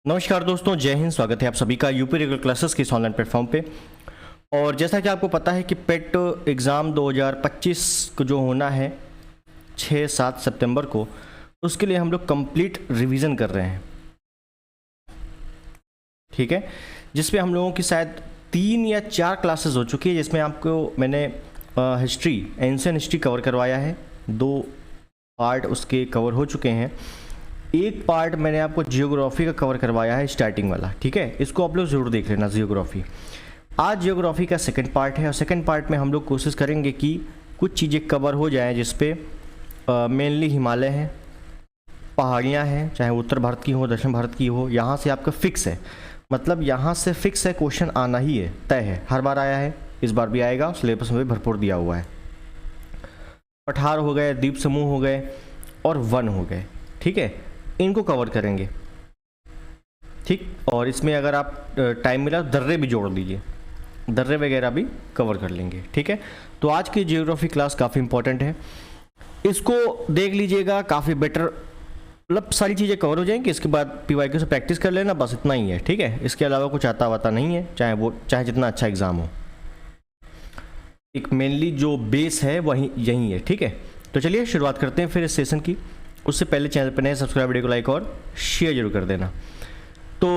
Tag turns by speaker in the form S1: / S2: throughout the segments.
S1: नमस्कार दोस्तों, जय हिंद। स्वागत है आप सभी का यूपी रेगुलर क्लासेस के इस ऑनलाइन प्लेटफॉर्म पे। और जैसा कि आपको पता है कि पेट एग्ज़ाम 2025 को जो होना है 6-7 सितंबर को, उसके लिए हम लोग कंप्लीट रिवीजन कर रहे हैं, ठीक है। जिसपे हम लोगों की शायद 3 या 4 क्लासेस हो चुकी है, जिसमें आपको मैंने हिस्ट्री, एंशिएंट हिस्ट्री कवर करवाया है। 2 पार्ट उसके कवर हो चुके हैं। एक पार्ट मैंने आपको जियोग्राफी का कवर करवाया है, स्टार्टिंग वाला, ठीक है। इसको आप लोग ज़रूर देख लेना, जियोग्राफी। आज जियोग्राफी का सेकंड पार्ट है और सेकंड पार्ट में हम लोग कोशिश करेंगे कि कुछ चीज़ें कवर हो जाएं, जिसपे मेनली हिमालय है, पहाड़ियाँ हैं, चाहे उत्तर भारत की हो, दक्षिण भारत की हो। यहाँ से आपका फिक्स है, मतलब यहाँ से फिक्स है, क्वेश्चन आना ही है, तय है। हर बार आया है, इस बार भी आएगा, सिलेबस में भी भरपूर दिया हुआ है। पठार हो गए, द्वीप समूह हो गए और वन हो गए, ठीक है। इनको कवर करेंगे, ठीक। और इसमें अगर आप टाइम मिला दर्रे भी जोड़ लीजिए, दर्रे वगैरह भी कवर कर लेंगे, ठीक है। तो आज की जियोग्राफी क्लास काफ़ी इंपॉर्टेंट है, इसको देख लीजिएगा, काफ़ी बेटर, मतलब सारी चीज़ें कवर हो जाएंगी। इसके बाद पीवाईक्यू से प्रैक्टिस कर लेना, बस इतना ही है, ठीक है। इसके अलावा कुछ आता वाता नहीं है, चाहे जितना अच्छा एग्ज़ाम हो। एक मेनली जो बेस है वही यही है, ठीक है। तो चलिए शुरुआत करते हैं फिर इस सेशन की। उससे पहले चैनल पर नए सब्सक्राइब, वीडियो को लाइक और शेयर जरूर कर देना। तो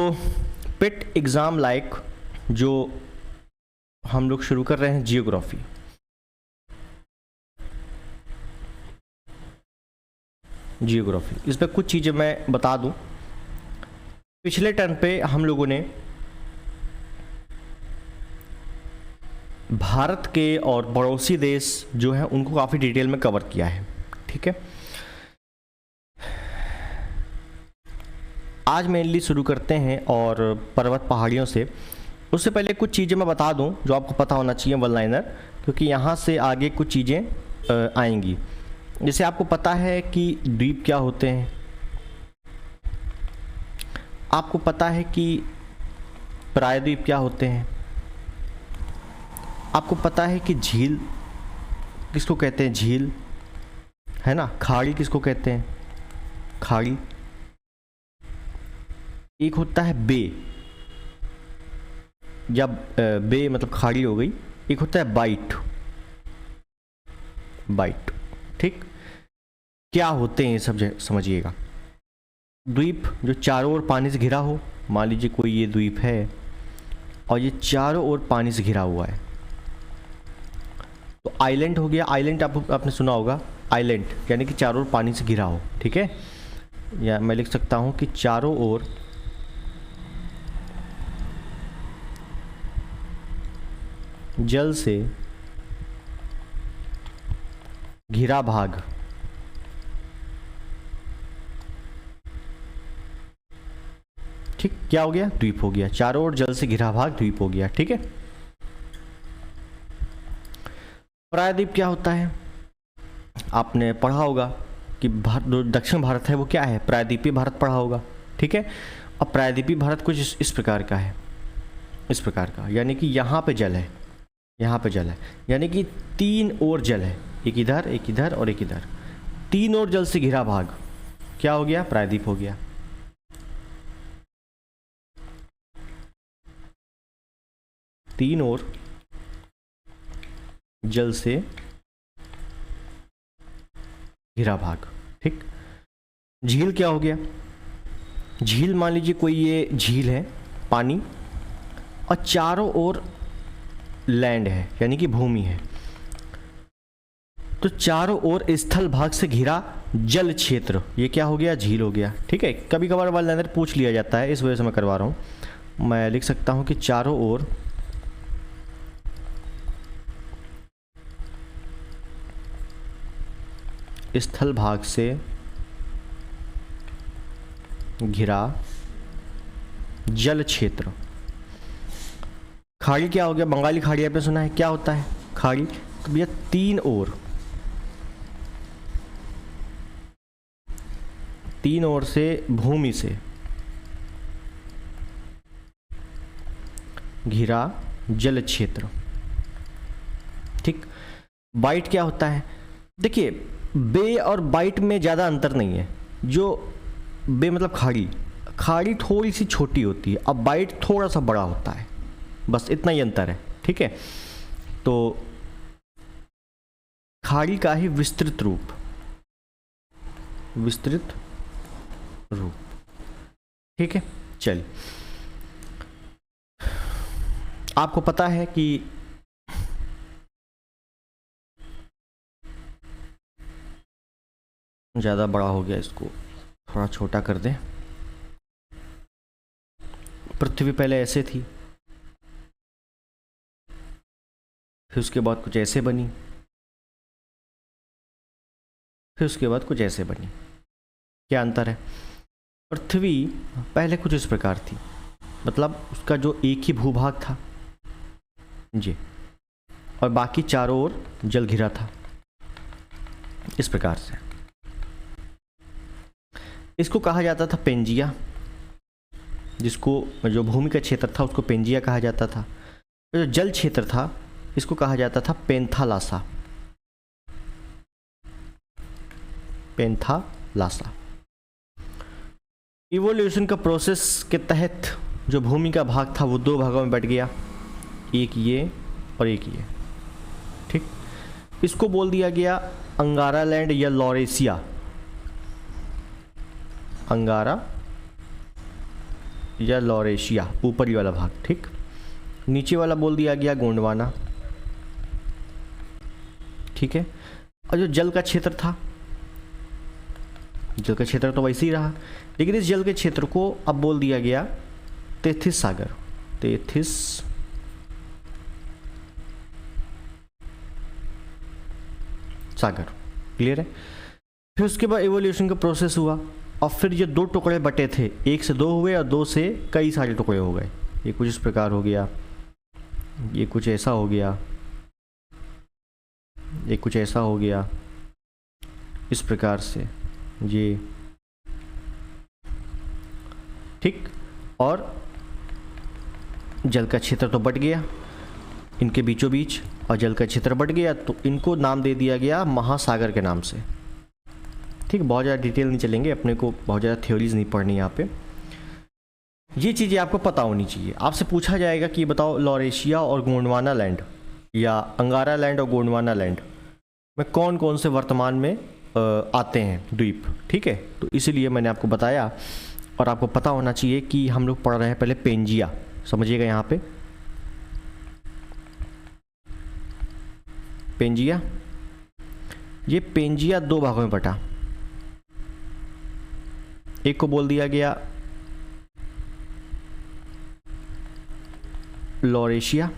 S1: पेट एग्ज़ाम लाइक जो हम लोग शुरू कर रहे हैं, जियोग्राफी। इस पर कुछ चीज़ें मैं बता दूं। पिछले टर्न पे हम लोगों ने भारत के और पड़ोसी देश जो हैं उनको काफ़ी डिटेल में कवर किया है, ठीक है। आज मेनली शुरू करते हैं और पर्वत पहाड़ियों से। उससे पहले कुछ चीज़ें मैं बता दूं जो आपको पता होना चाहिए, वन लाइनर, क्योंकि यहाँ से आगे कुछ चीज़ें आएंगी। जैसे आपको पता है कि द्वीप क्या होते हैं, आपको पता है कि प्रायद्वीप क्या होते हैं, आपको पता है कि झील किसको कहते हैं, झील है ना। खाड़ी किसको कहते हैं, खाड़ी। एक होता है बे, जब बे मतलब खाड़ी हो गई। एक होता है बाइट, ठीक। क्या होते हैं ये सब समझिएगा। द्वीप जो चारों ओर पानी से घिरा हो, मान लीजिए कोई ये द्वीप है और ये चारों ओर पानी से घिरा हुआ है, तो आइलैंड हो गया। आइलैंड आपने सुना होगा, आइलैंड यानी कि चारों ओर पानी से घिरा हो, ठीक है। या मैं लिख सकता हूं कि चारों ओर जल से घिरा भाग, ठीक। क्या हो गया, द्वीप हो गया। चारों ओर जल से घिरा भाग द्वीप हो गया, ठीक है। प्रायद्वीप क्या होता है, आपने पढ़ा होगा कि दक्षिण भारत है वो क्या है, प्रायद्वीपीय भारत पढ़ा होगा, ठीक है। अब प्रायद्वीपीय भारत कुछ इस प्रकार का है, इस प्रकार का, यानी कि यहाँ पे जल है, यहाँ पे जल है, यानी कि 3 ओर जल है, एक इधर, एक इधर और एक इधर। 3 ओर जल से घिरा भाग क्या हो गया, प्रायद्वीप हो गया। तीन ओर जल से घिरा भाग, ठीक। झील क्या हो गया, झील मान लीजिए कोई ये झील है, पानी, और चारों ओर लैंड है, यानी कि भूमि है। तो चारों ओर स्थल भाग से घिरा जल क्षेत्र, ये क्या हो गया, झील हो गया, ठीक है। कभी कभार वन लाइनर पूछ लिया जाता है, इस वजह से मैं करवा रहा हूं। मैं लिख सकता हूं कि चारों ओर स्थल भाग से घिरा जल क्षेत्र। खाड़ी क्या हो गया, बंगाली खाड़ी आपने सुना है, क्या होता है खाड़ी, तो भैया 3 ओर से भूमि से घिरा जल क्षेत्र, ठीक। बाइट क्या होता है, देखिए बे और बाइट में ज़्यादा अंतर नहीं है। जो बे मतलब खाड़ी, खाड़ी थोड़ी सी छोटी होती है, अब बाइट थोड़ा सा बड़ा होता है, बस इतना ही अंतर है। ठीक है, तो खाड़ी का ही विस्तृत रूप, विस्तृत रूप। ठीक है, चलिए, आपको पता है कि ज़्यादा बड़ा हो गया, इसको थोड़ा छोटा कर दें। पृथ्वी पहले ऐसे थी, फिर उसके बाद कुछ ऐसे बनी, फिर उसके बाद कुछ ऐसे बनी। क्या अंतर है? पृथ्वी पहले कुछ इस प्रकार थी, मतलब उसका जो एक ही भूभाग था जी, और बाकी चारों ओर जल घिरा था, इस प्रकार से। इसको कहा जाता था पेंजिया, जिसको जो भूमि का क्षेत्र था उसको पेंजिया कहा जाता था। जो जल क्षेत्र था इसको कहा जाता था पेंथालासा, पेंथालासा। इवोल्यूशन का प्रोसेस के तहत जो भूमि का भाग था वो दो भागों में बट गया, एक ये और एक ये। ठीक, इसको बोल दिया गया अंगारा लैंड या लॉरेशिया, अंगारा या लॉरेशिया, ऊपरी वाला भाग। ठीक, नीचे वाला बोल दिया गया गोंडवाना। ठीक है, और जो जल का क्षेत्र था, जल का क्षेत्र तो वैसे ही रहा, लेकिन इस जल के क्षेत्र को अब बोल दिया गया तेथिस सागर, तेथिस सागर। क्लियर है? फिर उसके बाद इवोल्यूशन का प्रोसेस हुआ, और फिर ये दो टुकड़े बटे थे, एक से दो हुए और दो से कई सारे टुकड़े हो गए। ये कुछ इस प्रकार हो गया, ये कुछ ऐसा हो गया, ये कुछ ऐसा हो गया, इस प्रकार से ये। ठीक, और जल का क्षेत्र तो बढ़ गया इनके बीचों बीच, और जल का क्षेत्र बढ़ गया तो इनको नाम दे दिया गया महासागर के नाम से। ठीक, बहुत ज़्यादा डिटेल नहीं चलेंगे, अपने को बहुत ज़्यादा थ्योरीज नहीं पढ़नी यहाँ पे। ये चीज़ें आपको पता होनी चाहिए। आपसे पूछा जाएगा कि बताओ लॉरेशिया और गोंडवाना लैंड या अंगारा लैंड और गोंडवाना लैंड में कौन कौन से वर्तमान में आते हैं द्वीप। ठीक है, तो इसीलिए मैंने आपको बताया, और आपको पता होना चाहिए कि हम लोग पढ़ रहे हैं पहले पेंजिया, समझिएगा यहाँ पे पेंजिया। ये पेंजिया दो भागों में बटा, एक को बोल दिया गया लॉरेशिया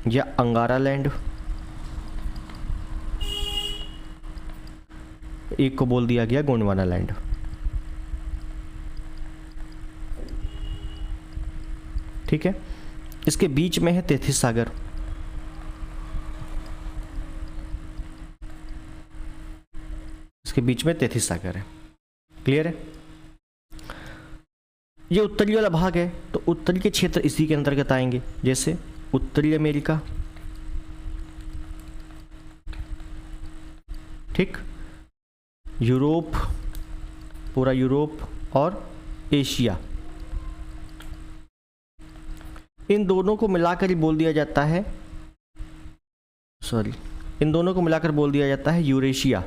S1: या अंगारा लैंड, एक को बोल दिया गया गोंडवाना लैंड। ठीक है, इसके बीच में है तेथिस सागर। इसके बीच में तेथिस सागर है। क्लियर है? ये उत्तरी वाला भाग है, तो उत्तरी के क्षेत्र इसी के अंतर्गत आएंगे, जैसे उत्तरी अमेरिका। ठीक, यूरोप, पूरा यूरोप और एशिया, इन दोनों को मिलाकर ही बोल दिया जाता है, सॉरी, इन दोनों को मिलाकर बोल दिया जाता है Eurasia.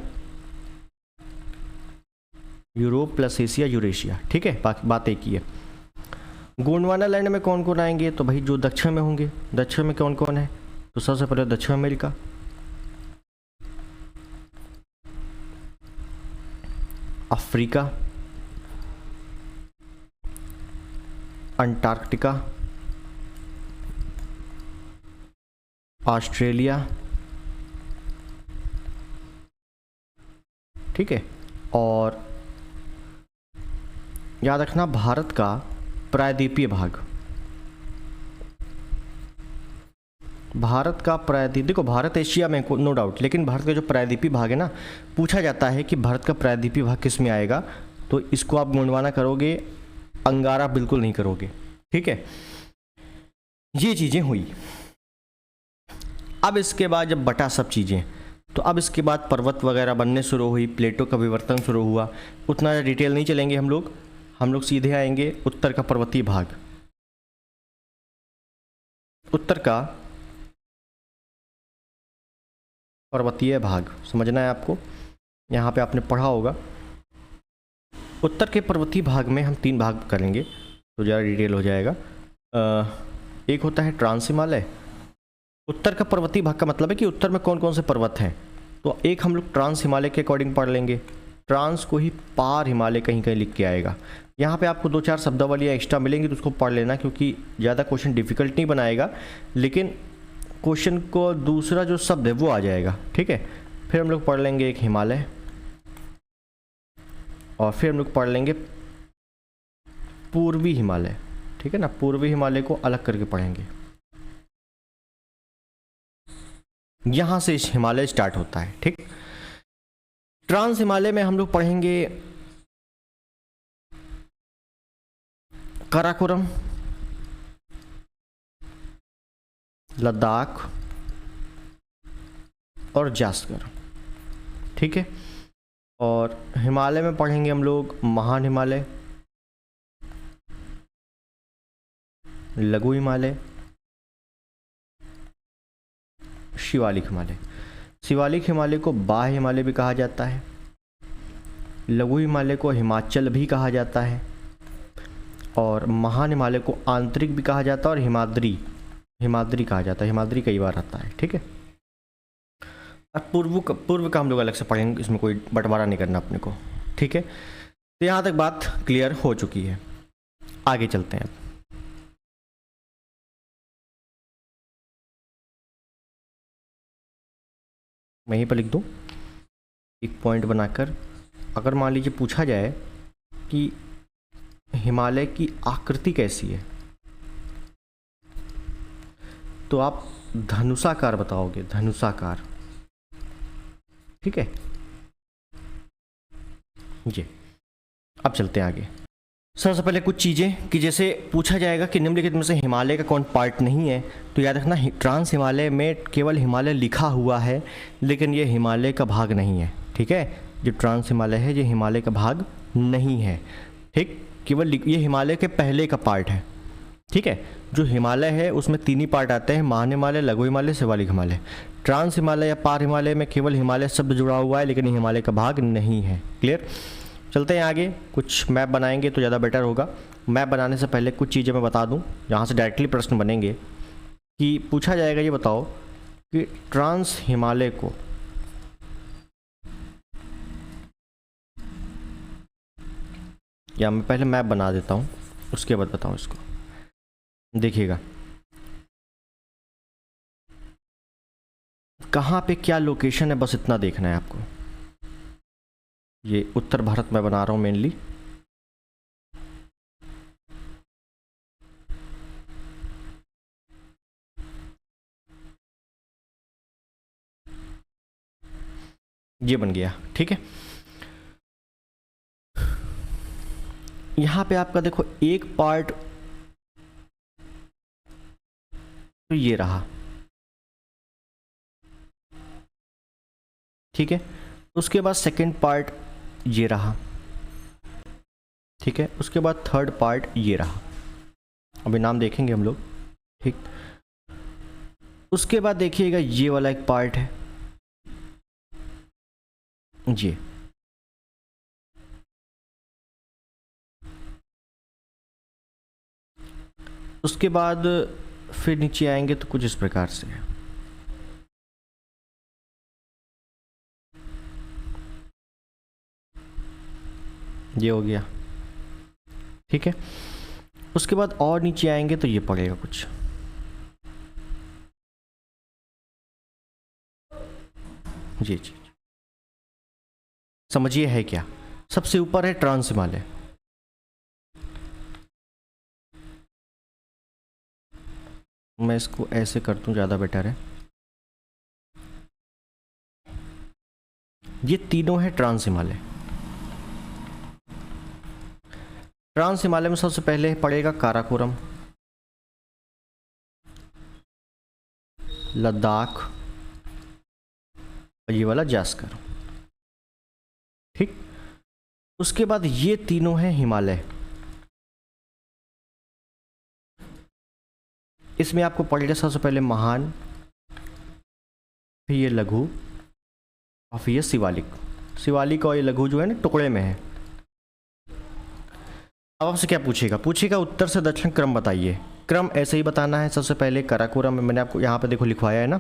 S1: Europe plus Asia, Eurasia. ठीक है, बाकी बात एक ही है। गोंडवाना लैंड में कौन कौन आएंगे? तो भाई जो दक्षिण में होंगे। दक्षिण में कौन कौन है? तो सबसे पहले दक्षिण अमेरिका, अफ्रीका, अंटार्कटिका, ऑस्ट्रेलिया। ठीक है, और याद रखना भारत का प्रायद्वीपीय भाग, भारत का प्रायद्वीप, देखो भारत एशिया में नो डाउट, लेकिन भारत का जो प्रायद्वीपीय भाग है ना, पूछा जाता है कि भारत का प्रायद्वीपीय भाग किस में आएगा, तो इसको आप गोंडवाना करोगे, अंगारा बिल्कुल नहीं करोगे। ठीक है, ये चीज़ें हुई। अब इसके बाद जब बटा सब चीज़ें, तो अब इसके बाद पर्वत वगैरह बनने शुरू हुई, प्लेटों का विवर्तन शुरू हुआ। उतना डिटेल नहीं चलेंगे हम लोग सीधे आएंगे उत्तर का पर्वतीय भाग। उत्तर का पर्वतीय भाग समझना है आपको, यहाँ पे आपने पढ़ा होगा। उत्तर के पर्वतीय भाग में हम 3 भाग करेंगे तो ज़्यादा डिटेल हो जाएगा। एक होता है ट्रांस हिमालय। उत्तर का पर्वतीय भाग का मतलब है कि उत्तर में कौन कौन से पर्वत हैं। तो एक हम लोग ट्रांस हिमालय के अकॉर्डिंग पढ़ लेंगे। ट्रांस को ही पार हिमालय कहीं कहीं लिख के आएगा। यहाँ पे आपको 2-4 शब्दावलियाँ एक्स्ट्रा मिलेंगी तो उसको पढ़ लेना, क्योंकि ज़्यादा क्वेश्चन डिफिकल्ट नहीं बनाएगा, लेकिन क्वेश्चन को दूसरा जो शब्द है वो आ जाएगा। ठीक है, फिर हम लोग पढ़ लेंगे एक हिमालय, और फिर हम लोग पढ़ लेंगे पूर्वी हिमालय। ठीक है ना, पूर्वी हिमालय को अलग करके पढ़ेंगे। यहां से हिमालय स्टार्ट होता है। ठीक, ट्रांस हिमालय में हम लोग पढ़ेंगे काराकोरम, लद्दाख और जास्कर। ठीक है, और हिमालय में पढ़ेंगे हम लोग महान हिमालय, लघु हिमालय, शिवालिक हिमालय। शिवालिक हिमालय को बाह्य हिमालय भी कहा जाता है, लघु हिमालय को हिमाचल भी कहा जाता है, और महान हिमालय को आंतरिक भी कहा जाता है, और हिमाद्री कहा जाता है। हिमाद्री कई बार आता है। ठीक है, अब पूर्व का हम लोग अलग से पढ़ेंगे, इसमें कोई बंटवारा नहीं करना अपने को। ठीक है, तो यहाँ तक बात क्लियर हो चुकी है। आगे चलते हैं। मैं यहीं पर लिख दूँ एक पॉइंट बनाकर, अगर मान लीजिए पूछा जाए कि हिमालय की आकृति कैसी है, तो आप धनुषाकार बताओगे, धनुषाकार। ठीक है जी, अब चलते हैं आगे। सबसे पहले कुछ चीज़ें कि जैसे पूछा जाएगा कि निम्नलिखित में से हिमालय का कौन पार्ट नहीं है, तो याद रखना ट्रांस हिमालय में केवल हिमालय लिखा हुआ है, लेकिन ये हिमालय का भाग नहीं है। ठीक है, जो ट्रांस हिमालय है ये हिमालय का भाग नहीं है। ठीक, केवल ये हिमालय के पहले का पार्ट है। ठीक है, जो हिमालय है उसमें 3 ही पार्ट आते हैं, महान हिमालय, लघु हिमालय, शिवालिक हिमालय। ट्रांस हिमालय या पार हिमालय में केवल हिमालय शब्द जुड़ा हुआ है, लेकिन हिमालय का भाग नहीं है। क्लियर, चलते हैं आगे। कुछ मैप बनाएंगे तो ज़्यादा बेटर होगा। मैप बनाने से पहले कुछ चीज़ें मैं बता दूं, यहाँ से डायरेक्टली प्रश्न बनेंगे कि पूछा जाएगा, ये बताओ कि ट्रांस हिमालय को या मैं पहले मैप बना देता हूँ उसके बाद बताऊँ इसको। देखिएगा कहाँ पे क्या लोकेशन है, बस इतना देखना है आपको। ये उत्तर भारत में बना रहा हूँ मेनली। ये बन गया। ठीक है, यहां पे आपका देखो एक पार्ट तो ये रहा। ठीक है, उसके बाद सेकंड पार्ट ये रहा। ठीक है, उसके बाद थर्ड पार्ट ये रहा। अभी नाम देखेंगे हम लोग। ठीक, उसके बाद देखिएगा ये वाला एक पार्ट है, ये उसके बाद फिर नीचे आएंगे तो कुछ इस प्रकार से है। ये हो गया। ठीक है, उसके बाद और नीचे आएंगे तो ये पड़ेगा कुछ। जी जी, समझिए है क्या। सबसे ऊपर है ट्रांस हिमालय, मैं इसको ऐसे कर दूं ज़्यादा बेटर है। ये तीनों है ट्रांस हिमालय। ट्रांस हिमालय में सबसे पहले पड़ेगा काराकोरम, लद्दाख, और ये वाला जास्कर। ठीक, उसके बाद ये तीनों हैं हिमालय। इसमें आपको पढ़ लिया सबसे पहले महान, फिर ये लघु और फिर ये शिवालिक। शिवालिक और ये लघु जो है ना टुकड़े में है। अब आपसे क्या पूछेगा, पूछेगा उत्तर से दक्षिण क्रम बताइए। क्रम ऐसे ही बताना है। सबसे पहले काराकोरम में मैंने आपको यहाँ पे देखो लिखवाया है ना,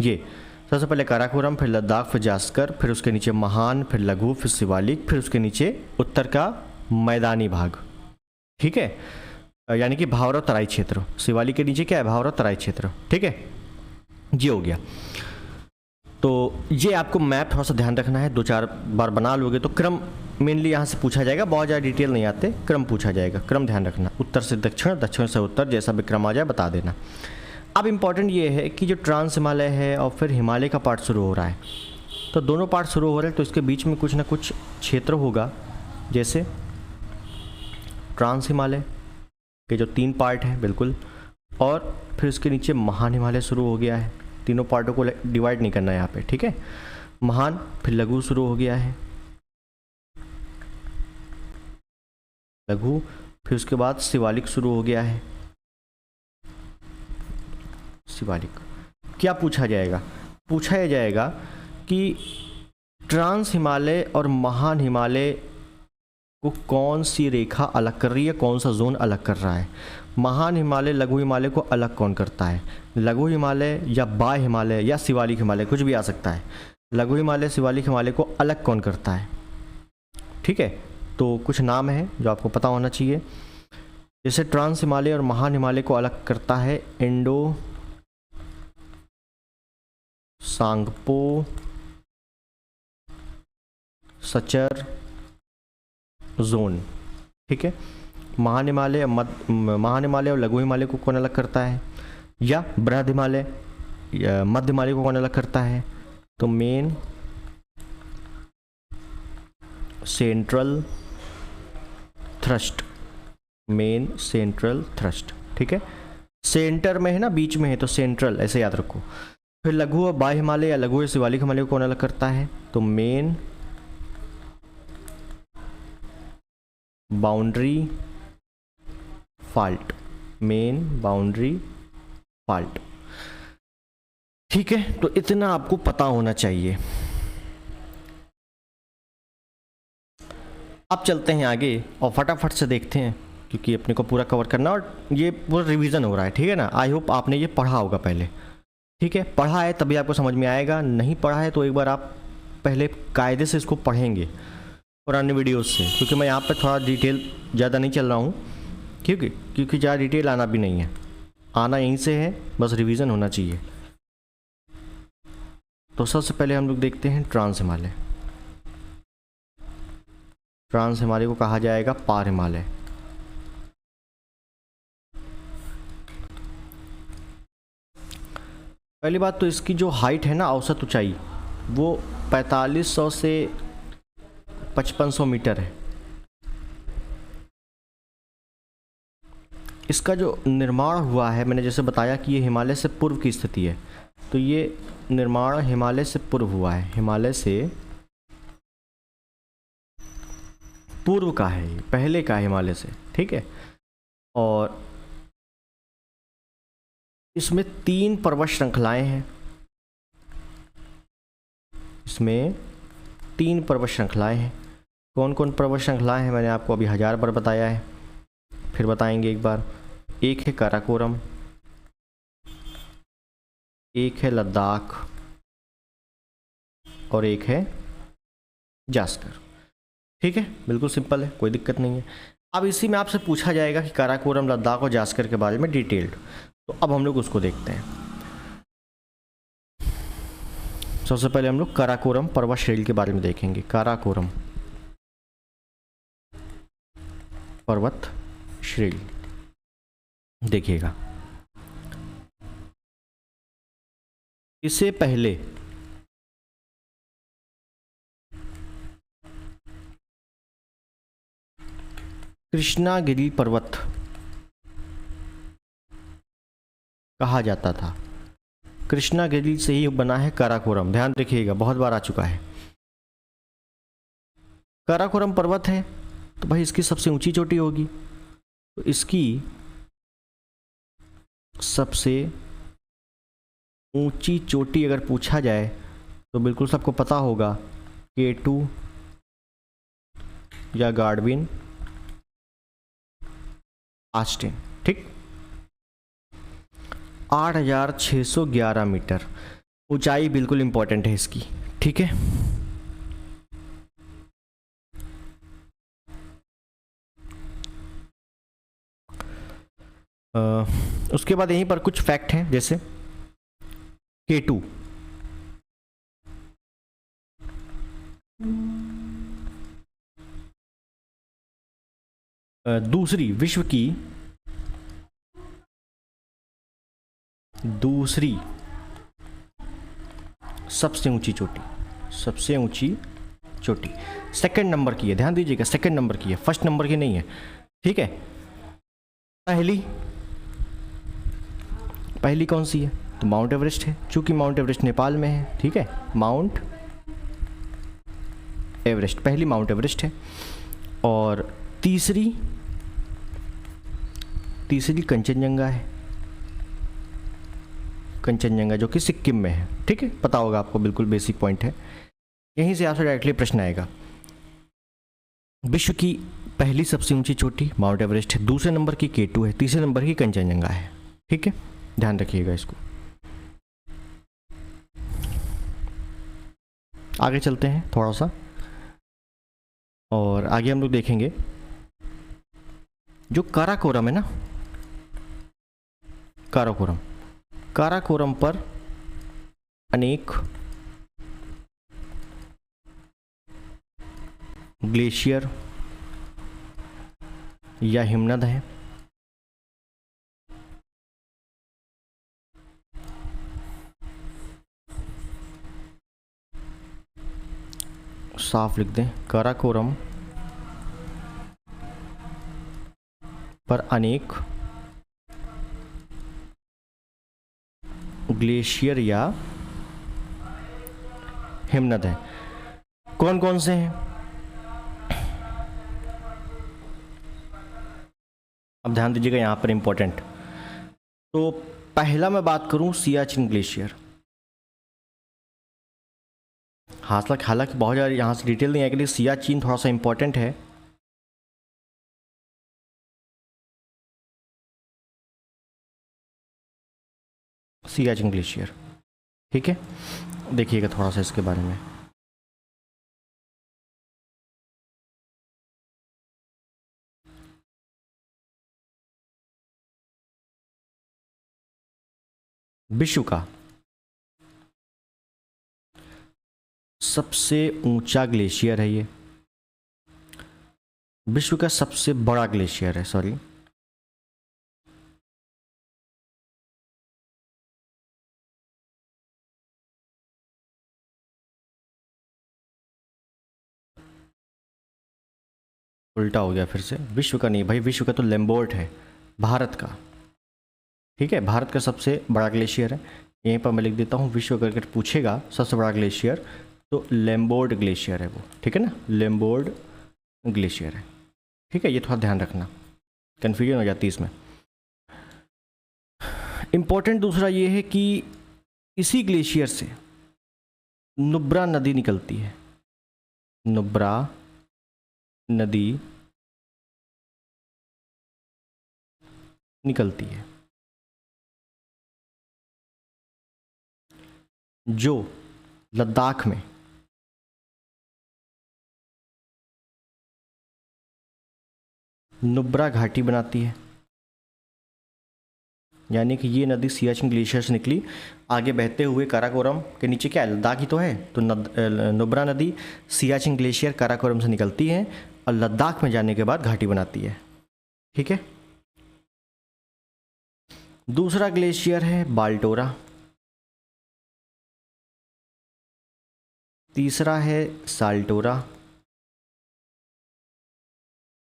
S1: ये सबसे पहले काराकोरम, फिर लद्दाख, फिर जास्कर, फिर उसके नीचे महान, फिर लघु, फिर शिवालिक, फिर उसके नीचे उत्तर का मैदानी भाग। ठीक है, यानी कि भावर और तराई क्षेत्र। शिवालिक के नीचे क्या है, भावर और तराई क्षेत्र। ठीक है, ये हो गया। तो ये आपको मैप थोड़ा सा ध्यान रखना है, 2-4 बार बना लोगे तो क्रम मेनली यहाँ से पूछा जाएगा, बहुत ज़्यादा डिटेल नहीं आते, क्रम पूछा जाएगा, क्रम ध्यान रखना। उत्तर से दक्षिण, दक्षिण से उत्तर, जैसा भी क्रम आ जाए बता देना। अब इम्पॉर्टेंट ये है कि जो ट्रांस हिमालय है और फिर हिमालय का पार्ट शुरू हो रहा है, तो दोनों पार्ट शुरू हो रहे हैं, तो इसके बीच में कुछ ना कुछ क्षेत्र होगा। जैसे ट्रांस हिमालय के जो 3 पार्ट हैं बिल्कुल, और फिर उसके नीचे महान हिमालय शुरू हो गया है। तीनों पार्टों को डिवाइड नहीं करना है यहाँ पे। ठीक है, महान, फिर लघु शुरू हो गया है, लघु, फिर उसके बाद शिवालिक शुरू हो गया है। शिवालिक क्या पूछा जाएगा, पूछा यह जाएगा कि ट्रांस हिमालय और महान हिमालय को कौन सी रेखा अलग कर रही है, कौन सा जोन अलग कर रहा है। महान हिमालय लघु हिमालय को अलग कौन करता है, लघु हिमालय या बाह्य हिमालय या शिवालिक हिमालय, कुछ भी आ सकता है। लघु हिमालय शिवालिक हिमालय को अलग कौन करता है। ठीक है, तो कुछ नाम है जो आपको पता होना चाहिए। जैसे ट्रांस हिमालय और महान हिमालय को अलग करता है इंडो सांगपो सचर जोन। ठीक है, महान हिमालय और लघु हिमालय को कौन अलग करता है, या बृहद हिमालय या मध्य हिमालय को कौन अलग करता है, तो main central thrust, main central thrust. ठीक है, सेंटर में है ना, बीच में है, तो सेंट्रल ऐसे याद रखो। फिर लघु और बाह्य हिमालय या लघु या शिवालिक हिमालय को कौन अलग करता है, तो main boundary fault, main boundary fault. ठीक है, तो इतना आपको पता होना चाहिए। अब चलते हैं आगे और फटाफट से देखते हैं, क्योंकि अपने को पूरा कवर करना और ये पूरा रिवीजन हो रहा है। ठीक है ना, आई होप आपने ये पढ़ा होगा पहले। ठीक है, पढ़ा है तभी आपको समझ में आएगा, नहीं पढ़ा है तो एक बार आप पहले कायदे से इसको पढ़ेंगे पुराने वीडियोस से, क्योंकि मैं यहाँ पे थोड़ा डिटेल ज़्यादा नहीं चल रहा हूँ, क्योंकि ज़्यादा डिटेल आना भी नहीं है, आना यहीं से है, बस रिवीजन होना चाहिए। तो सबसे पहले हम लोग देखते हैं ट्रांस हिमालय। ट्रांस हिमालय को कहा जाएगा पार हिमालय। पहली बात तो इसकी जो हाइट है ना, औसत ऊंचाई, वो 4500 से 5500 मीटर है। इसका जो निर्माण हुआ है, मैंने जैसे बताया कि ये हिमालय से पूर्व की स्थिति है, तो ये निर्माण हिमालय से पूर्व हुआ है, हिमालय से पूर्व का है, ये पहले का हिमालय से। ठीक है, और इसमें 3 पर्वत श्रृंखलाएं हैं, इसमें 3 पर्वत श्रृंखलाएं हैं। कौन कौन पर्वत श्रृंखलाएं हैं मैंने आपको अभी 1000 बार बताया है, फिर बताएंगे एक बार। एक है काराकोरम, एक है लद्दाख और एक है जास्कर। ठीक है, बिल्कुल सिंपल है, कोई दिक्कत नहीं है। अब इसी में आपसे पूछा जाएगा कि काराकोरम, लद्दाख और जास्कर के बारे में डिटेल्ड, तो अब हम लोग उसको देखते हैं। सबसे पहले हम लोग काराकोरम पर्वत श्रेणी के बारे में देखेंगे। काराकोरम पर्वत श्रेणी देखिएगा। इससे पहले कृष्णागिरी पर्वत कहा जाता था। कृष्णागिरी से ही बना है काराकोरम, ध्यान रखिएगा, बहुत बार आ चुका है। काराकोरम पर्वत है तो भाई इसकी सबसे ऊंची चोटी होगी, तो इसकी सबसे ऊंची चोटी अगर पूछा जाए तो बिल्कुल सबको पता होगा K2 या गार्डविन आस्टिन, ठीक। 8611 मीटर ऊंचाई बिल्कुल इंपॉर्टेंट है इसकी, ठीक है। उसके बाद यहीं पर कुछ फैक्ट हैं, जैसे K2 दूसरी विश्व की दूसरी सबसे ऊंची चोटी, सबसे ऊंची चोटी सेकंड नंबर की है, ध्यान दीजिएगा, सेकंड नंबर की है, फर्स्ट नंबर की नहीं है, ठीक है। पहली कौन सी है, तो माउंट एवरेस्ट है, चूंकि माउंट एवरेस्ट नेपाल में है, ठीक है। माउंट एवरेस्ट, पहली माउंट एवरेस्ट है। और तीसरी कंचनजंगा है, कंचनजंगा जो कि सिक्किम में है, ठीक है, पता होगा आपको, बिल्कुल बेसिक पॉइंट है। यहीं से आपसे डायरेक्टली प्रश्न आएगा, विश्व की पहली सबसे ऊंची चोटी माउंट एवरेस्ट है, दूसरे नंबर की K2 है, तीसरे नंबर की कंचनजंगा है, ठीक है, ध्यान रखिएगा इसको। आगे चलते हैं थोड़ा सा, और आगे हम लोग देखेंगे जो काराकोरम है ना, काराकोरम पर अनेक ग्लेशियर या हिमनद हैं। साफ लिख दें, काराकोरम पर अनेक ग्लेशियर या हिमनद हैं। कौन कौन से हैं, अब ध्यान दीजिएगा यहाँ पर इंपॉर्टेंट। तो पहला मैं बात करूं सियाचिन ग्लेशियर, हालांकि बहुत ज़्यादा यहाँ से डिटेल नहीं आएगी, लेकिन सियाचिन थोड़ा सा इंपॉर्टेंट है। सियाचिन ग्लेशियर, ठीक है, देखिएगा थोड़ा सा इसके बारे में। विश्व का सबसे ऊंचा ग्लेशियर है ये, विश्व का सबसे बड़ा ग्लेशियर है, सॉरी, उल्टा हो गया फिर से, विश्व का नहीं भाई, विश्व का तो लैम्बोर्ट है, भारत का, ठीक है, भारत का सबसे बड़ा ग्लेशियर है। यहीं पर मैं लिख देता हूँ, विश्व करके पूछेगा सबसे बड़ा ग्लेशियर, तो लैम्बोर्ड ग्लेशियर है वो, ठीक है ना, लैम्बोर्ड ग्लेशियर है, ठीक है, ये थोड़ा ध्यान रखना, कन्फ्यूजन हो जाती है इसमें। इम्पोर्टेंट दूसरा ये है कि इसी ग्लेशियर से नुब्रा नदी निकलती है, नुब्रा नदी निकलती है, जो लद्दाख में नुब्रा घाटी बनाती है, यानी कि ये नदी सियाचिन ग्लेशियर से निकली, आगे बहते हुए काराकोरम के नीचे क्या है, लद्दाख ही तो है, तो नुब्रा नदी सियाचिन ग्लेशियर काराकोरम से निकलती है और लद्दाख में जाने के बाद घाटी बनाती है, ठीक है। दूसरा ग्लेशियर है बाल्टोरा, तीसरा है साल्टोरा,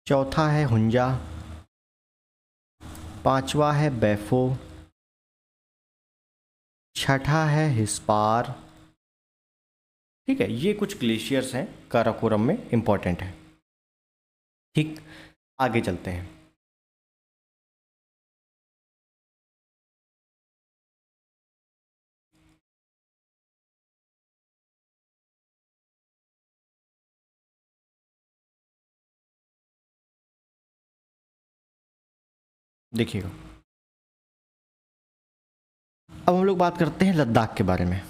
S1: चौथा है हुंजा, पांचवा है बैफो, छठा है हिस्पार। ठीक है, ये कुछ ग्लेशियर्स हैं काराकोरम में, इंपॉर्टेंट है। ठीक, आगे चलते हैं। देखिएगा, अब हम लोग बात करते हैं लद्दाख के बारे में।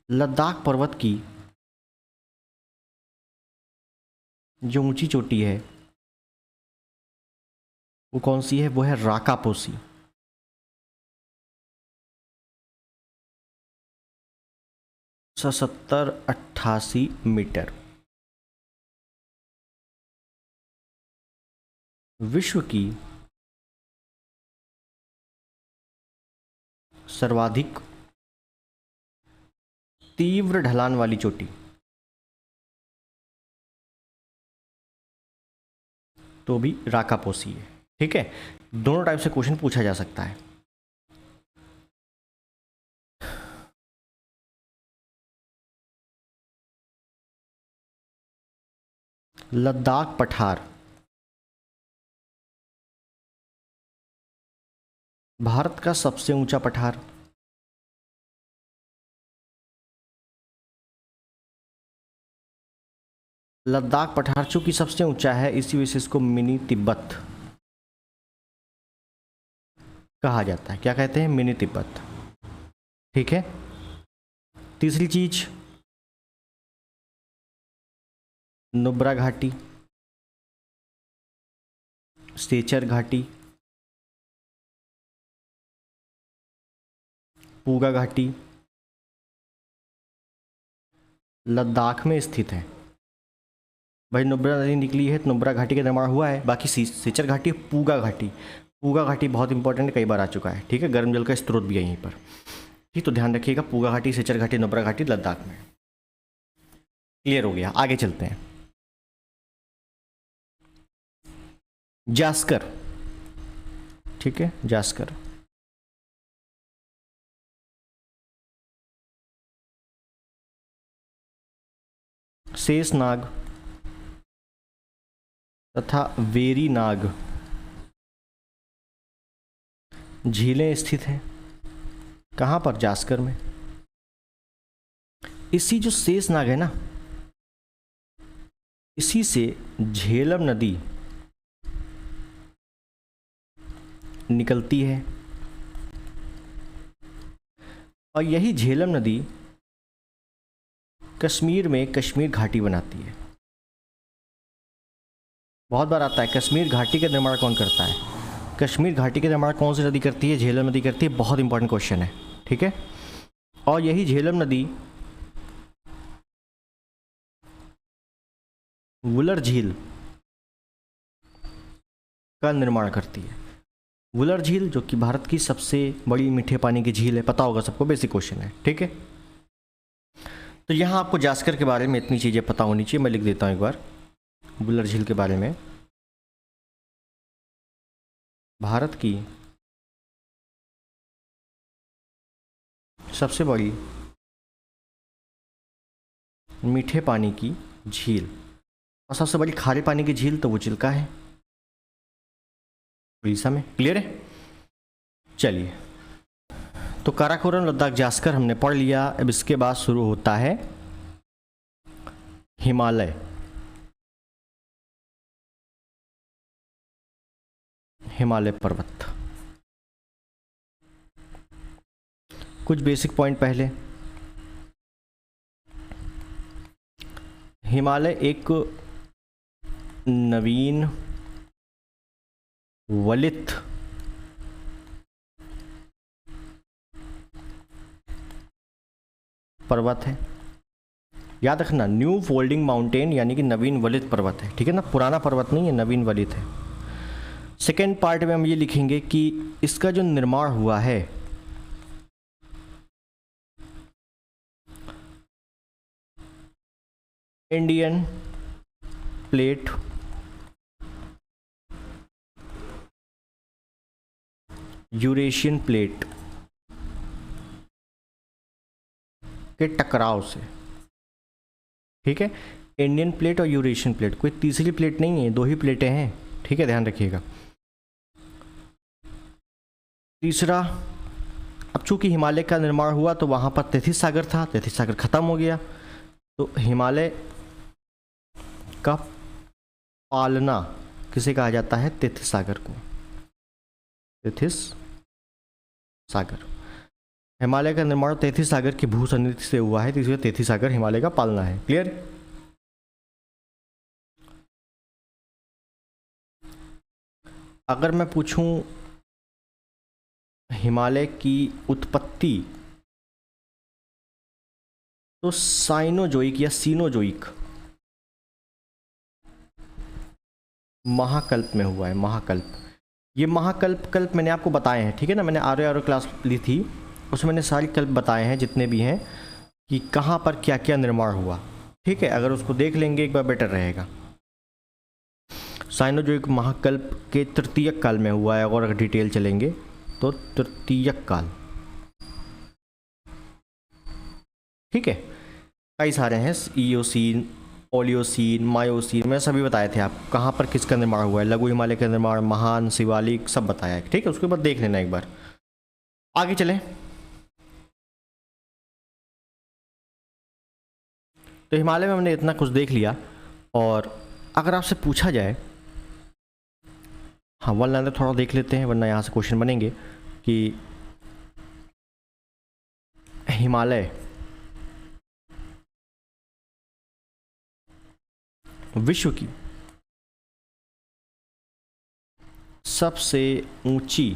S1: लद्दाख पर्वत की जो ऊंची चोटी है वो कौन सी है? वो है राकापोसी। 170-88 मीटर। विश्व की सर्वाधिक तीव्र ढलान वाली चोटी तो भी राकापोसी है। ठीक है, दोनों टाइप से क्वेश्चन पूछा जा सकता है। लद्दाख पठार भारत का सबसे ऊंचा पठार। लद्दाख पठार चूंकि सबसे ऊंचा है, इसी वजह से इसको मिनी तिब्बत कहा जाता है। क्या कहते हैं? मिनी तिब्बत। ठीक है, तीसरी चीज नुब्रा घाटी, सेचर घाटी, पूगा घाटी लद्दाख में स्थित है। भाई नुब्रा नदी निकली है तो नुब्रा घाटी का निर्माण हुआ है। बाकी सेचर घाटी, पूगा घाटी, पूगा घाटी बहुत इंपॉर्टेंट है, कई बार आ चुका है। ठीक है, गर्म जल का स्रोत भी है यहीं पर। ठीक, तो ध्यान रखिएगा, पूगा घाटी, सेचर घाटी, नुब्रा घाटी लद्दाख में। क्लियर हो गया, आगे चलते हैं। जास्कर। ठीक है, जास्कर शेषनाग तथा वेरीनाग झीलें स्थित हैं। कहाँ पर? जास्कर में। इसी जो शेषनाग है ना, इसी से झेलम नदी निकलती है और यही झेलम नदी कश्मीर में कश्मीर घाटी बनाती है। बहुत बार आता है, कश्मीर घाटी का निर्माण कौन करता है? कश्मीर घाटी का निर्माण कौन सी नदी करती है? झेलम नदी करती है। बहुत इंपॉर्टेंट क्वेश्चन है। ठीक है, और यही झेलम नदी वुलर झील का निर्माण करती है। वुलर झील जो कि भारत की सबसे बड़ी मीठे पानी की झील है, पता होगा सबको, बेसिक क्वेश्चन है। ठीक है, तो यहाँ आपको जास्कर के बारे में इतनी चीज़ें पता होनी चाहिए। मैं लिख देता हूँ एक बार वुलर झील के बारे में। भारत की सबसे बड़ी मीठे पानी की झील और सबसे बड़ी खारे पानी की झील तो वो चिल्का है, उड़ीसा में। क्लियर है? चलिए, तो काराकोरम, लद्दाख, जास्कर हमने पढ़ लिया। अब इसके बाद शुरू होता है हिमालय। हिमालय पर्वत। कुछ बेसिक पॉइंट पहले। हिमालय एक नवीन वलित पर्वत है। याद रखना, न्यू फोल्डिंग माउंटेन यानी कि नवीन वलित पर्वत है। ठीक है ना, पुराना पर्वत नहीं है, नवीन वलित है। सेकेंड पार्ट में हम ये लिखेंगे कि इसका जो निर्माण हुआ है इंडियन प्लेट यूरेशियन प्लेट के टकराव से। ठीक है, इंडियन प्लेट और यूरेशियन प्लेट, कोई तीसरी प्लेट नहीं है, दो ही प्लेटें हैं। ठीक है, ध्यान रखिएगा। तीसरा, अब चूंकि हिमालय का निर्माण हुआ तो वहाँ पर तैतीस सागर था, तैतीस सागर खत्म हो गया, तो हिमालय का पालना किसे कहा जाता है? तैतीस सागर को। तैतीस सागर, हिमालय का निर्माण तैतीस सागर की भू सन्निधि से हुआ है, तो इसलिए तैतीस सागर हिमालय का पालना है। क्लियर? अगर मैं पूछूं हिमालय की उत्पत्ति, तो साइनोजोइक या सीनोजोइक महाकल्प में हुआ है। महाकल्प, ये महाकल्प मैंने आपको बताए हैं। ठीक है ना, मैंने आर्य क्लास ली थी, उसमें मैंने सारे कल्प बताए हैं जितने भी हैं कि कहाँ पर क्या क्या निर्माण हुआ। ठीक है, अगर उसको देख लेंगे एक बार बेटर रहेगा। साइनोजोइक महाकल्प के तृतीयक काल में हुआ है, और अगर डिटेल चलेंगे तो तृतीयक काल। ठीक है, कई सारे हैं, ईओसीन, ओलियोसीन, मायोसीन, मैंने सभी बताए थे आप कहाँ पर किसका निर्माण हुआ है। लघु हिमालय का निर्माण, महान, शिवालिक, सब बताया है। ठीक है, उसके बाद देख लेना एक बार। आगे चलें, तो हिमालय में हमने इतना कुछ देख लिया। और अगर आपसे पूछा जाए, हाँ वन लाइनर थोड़ा देख लेते हैं वरना यहाँ से क्वेश्चन बनेंगे कि हिमालय विश्व की सबसे ऊंची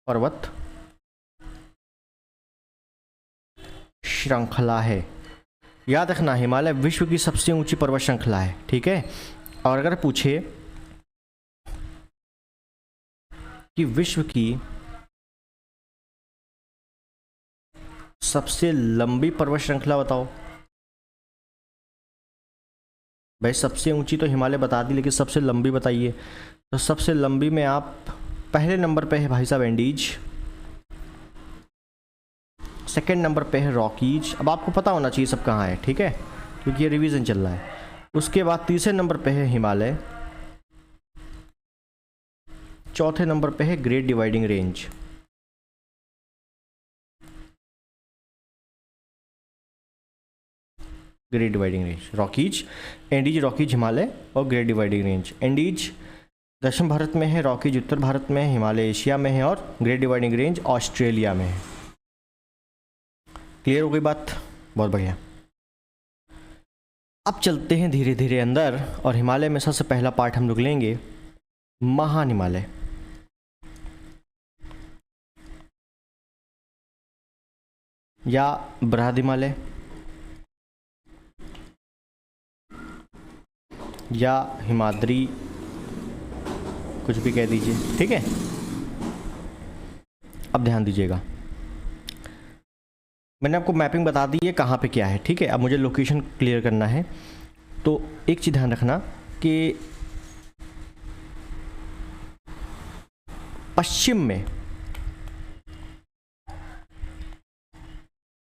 S1: पर्वत श्रृंखला है। याद रखना, हिमालय विश्व की सबसे ऊंची पर्वत श्रृंखला है। ठीक है, और अगर पूछे कि विश्व की सबसे लंबी पर्वत श्रृंखला बताओ, भाई सबसे ऊंची तो हिमालय बता दी, लेकिन सबसे लंबी बताइए। तो सबसे लंबी में आप पहले नंबर पे है भाई साहब एंडीज, सेकंड नंबर पे है रॉकीज। अब आपको पता होना चाहिए सब कहाँ है, ठीक है, क्योंकि ये रिवीजन चल रहा है। उसके बाद तीसरे नंबर पे है हिमालय, चौथे नंबर पे है great dividing range, great dividing range, Rockies, Andes, Rockies, Himalaya और ग्रेट डिवाइडिंग रेंज। एंडीज दक्षिण भारत में है, रॉकीज उत्तर भारत में है, हिमालय एशिया में है और ग्रेट डिवाइडिंग रेंज ऑस्ट्रेलिया में है। क्लियर हो गई बात? बहुत बढ़िया। अब चलते हैं धीरे धीरे अंदर, और हिमालय में सबसे पहला पार्ट हम लोग लेंगे महान हिमालय। या बृहद हिमालय या हिमाद्री, कुछ भी कह दीजिए। ठीक है, अब ध्यान दीजिएगा, मैंने आपको मैपिंग बता दी है कहाँ पे क्या है। ठीक है, अब मुझे लोकेशन क्लियर करना है। तो एक चीज़ ध्यान रखना कि पश्चिम में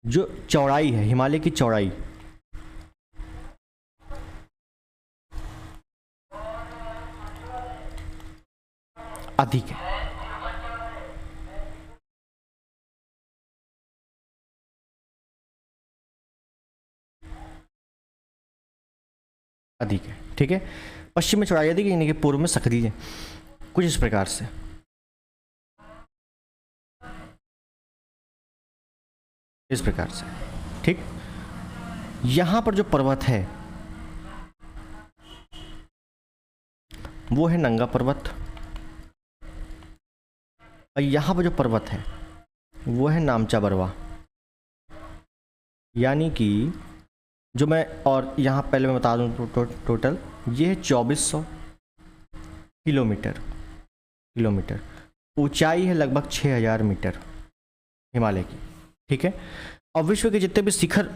S1: जो चौड़ाई है, हिमालय की चौड़ाई, अधिक है। अधिक है, ठीक है, पश्चिम में चौड़ाई अधिक है, यानी कि पूर्व में सक्रिय है, कुछ इस प्रकार से। इस प्रकार से, ठीक। यहां पर जो पर्वत है वो है नंगा पर्वत, और यहां पर जो पर्वत है वो है नामचा बरवा। यानी कि जो मैं, और यहाँ पहले मैं बता दूँ टोटल ये है 2400, किलोमीटर। किलोमीटर। ऊंचाई है लगभग 6000 मीटर हिमालय की, ठीक है। और विश्व के जितने भी शिखर,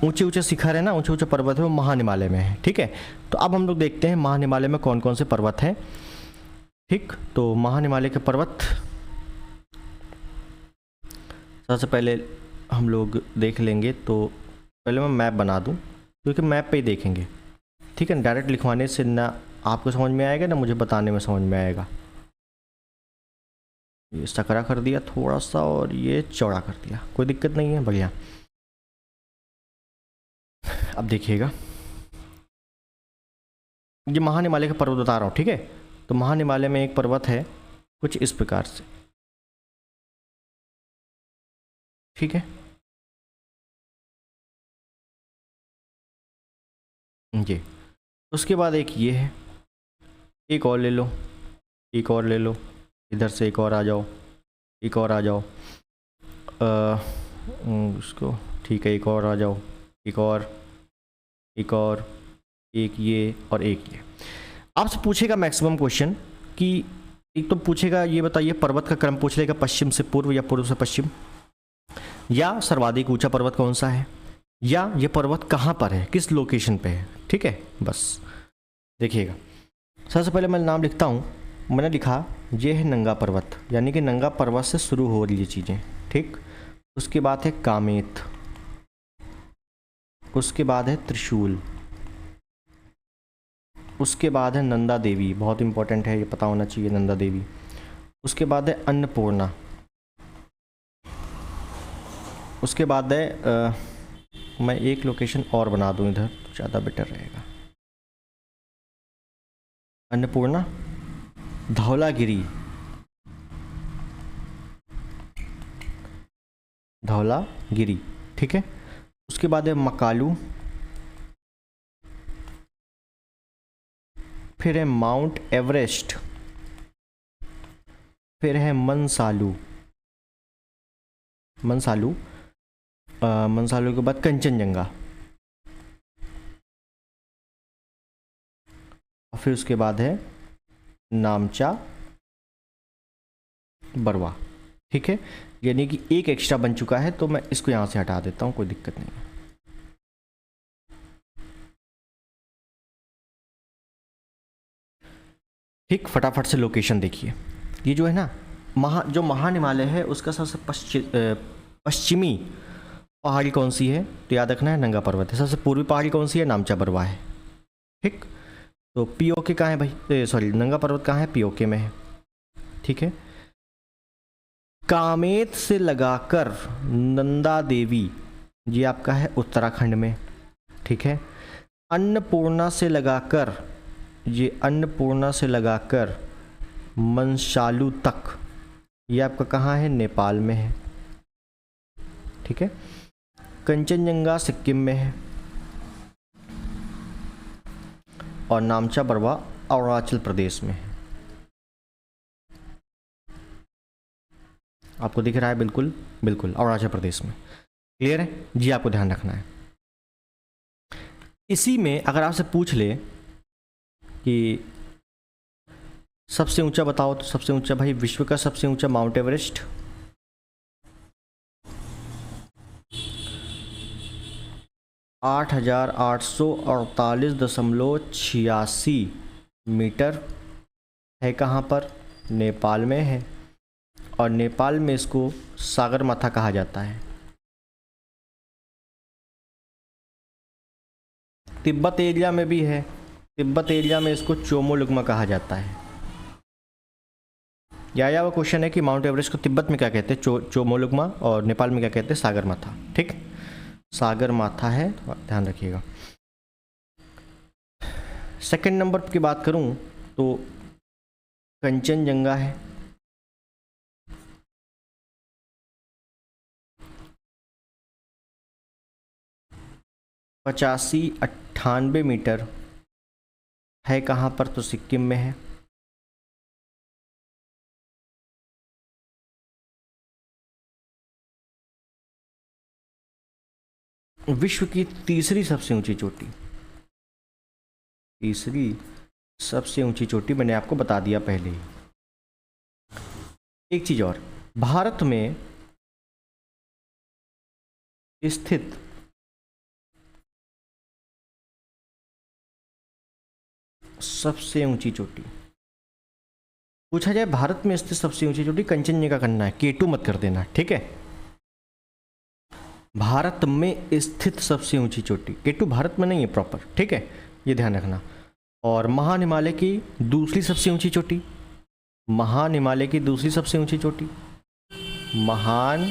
S1: ऊंचे ऊंचे शिखर है ना, ऊंचे ऊंचे पर्वत है, वो महान हिमालय में है, ठीक है। तो अब हम लोग देखते हैं महान हिमालय में कौन कौन से पर्वत हैं, ठीक। तो महान हिमालय के पर्वत सबसे पहले हम लोग देख लेंगे। तो पहले मैं मैप बना दूं, क्योंकि मैप पे ही देखेंगे, ठीक है। डायरेक्ट लिखवाने से ना आपको समझ में आएगा ना मुझे बताने में समझ में आएगा। ये सकरा कर दिया थोड़ा सा और ये चौड़ा कर दिया, कोई दिक्कत नहीं है, बढ़िया। अब देखिएगा, ये महान हिमालय का पर्वत बता रहा हूँ, ठीक है। तो महान हिमालय में एक पर्वत है कुछ इस प्रकार से, ठीक है। जी, उसके बाद एक ये है, एक और ले लो, एक और ले लो, इधर से एक और आ जाओ, एक और आ जाओ, उसको, ठीक है, एक और आ जाओ, एक और, एक और, एक ये और एक ये। आपसे पूछेगा मैक्सिमम क्वेश्चन कि एक तो पूछेगा ये बताइए पर्वत का क्रम पूछ लेगा, पश्चिम से पूर्व या पूर्व से पश्चिम, या सर्वाधिक ऊंचा पर्वत कौन सा है, या ये पर्वत कहाँ पर है, किस लोकेशन पे है, ठीक है। बस देखिएगा, सबसे पहले मैं नाम लिखता हूँ। मैंने लिखा ये है नंगा पर्वत, यानी कि नंगा पर्वत से शुरू हो रही है चीज़ें, ठीक। उसके बाद है कामेत, उसके बाद है त्रिशूल, उसके बाद है नंदा देवी, बहुत इंपॉर्टेंट है, ये पता होना चाहिए, नंदा देवी। उसके बाद है अन्नपूर्णा, उसके बाद है मैं एक लोकेशन और बना दूं इधर तो ज़्यादा बेटर रहेगा, अन्नपूर्णा, धौलागिरी, धौलागिरी, ठीक है। उसके बाद है मकालू, फिर है माउंट एवरेस्ट, फिर है मनसालू, मनसालू, मनसालू के बाद कंचनजंगा, और फिर उसके बाद है नामचा बरवा, ठीक है। यानी कि एक एक्स्ट्रा बन चुका है, तो मैं इसको यहाँ से हटा देता हूँ, कोई दिक्कत नहीं है। ठीक, फटाफट से लोकेशन देखिए। ये जो है ना जो महान हिमालय है उसका सबसे पश्चिमी पहाड़ी कौन सी है, तो याद रखना है नंगा पर्वत है। सबसे पूर्वी पहाड़ी कौन सी है, नामचा बरवा है, ठीक। तो पीओके कहाँ है भाई, सॉरी नंगा पर्वत कहाँ है, पीओके में है, ठीक है। कामेत से लगाकर नंदा देवी, ये आपका है उत्तराखंड में, ठीक है। अन्नपूर्णा से लगाकर, ये अन्नपूर्णा से लगाकर मनसालू तक, ये आपका कहाँ है, नेपाल में है, ठीक है। कंचनजंगा सिक्किम में है, और नामचा बरवा अरुणाचल प्रदेश में है। आपको दिख रहा है, बिल्कुल बिल्कुल अरुणाचल प्रदेश में, क्लियर है जी। आपको ध्यान रखना है। इसी में अगर आपसे पूछ ले कि सबसे ऊंचा बताओ, तो सबसे ऊंचा भाई विश्व का सबसे ऊंचा माउंट एवरेस्ट, 8848.86 मीटर है, कहाँ पर, नेपाल में है। और नेपाल में इसको सागरमाथा कहा जाता है। तिब्बत एरिया में भी है, तिब्बत एरिया में इसको चोमोलुंगमा कहा जाता है। या वो क्वेश्चन है कि माउंट एवरेस्ट को तिब्बत में क्या कहते हैं, चोमोलुंगमा, और नेपाल में क्या कहते हैं, सागरमाथा, ठीक। सागरमाथा है, तो ध्यान रखिएगा। सेकंड नंबर की बात करूं तो कंचनजंगा है, पचासी 98 मीटर है, कहाँ पर, तो सिक्किम में है। विश्व की तीसरी सबसे ऊंची चोटी, तीसरी सबसे ऊंची चोटी मैंने आपको बता दिया पहले ही। एक चीज और, भारत में स्थित सबसे ऊंची चोटी, पूछा जाए भारत में स्थित सबसे ऊंची चोटी, कंचनजंगा करना है, केटू मत कर देना, ठीक है। भारत में स्थित सबसे ऊंची चोटी, केटू भारत में नहीं है प्रॉपर, ठीक है, ये ध्यान रखना। और महान हिमालय की दूसरी सबसे ऊंची चोटी, महान हिमालय की दूसरी सबसे ऊंची चोटी, महान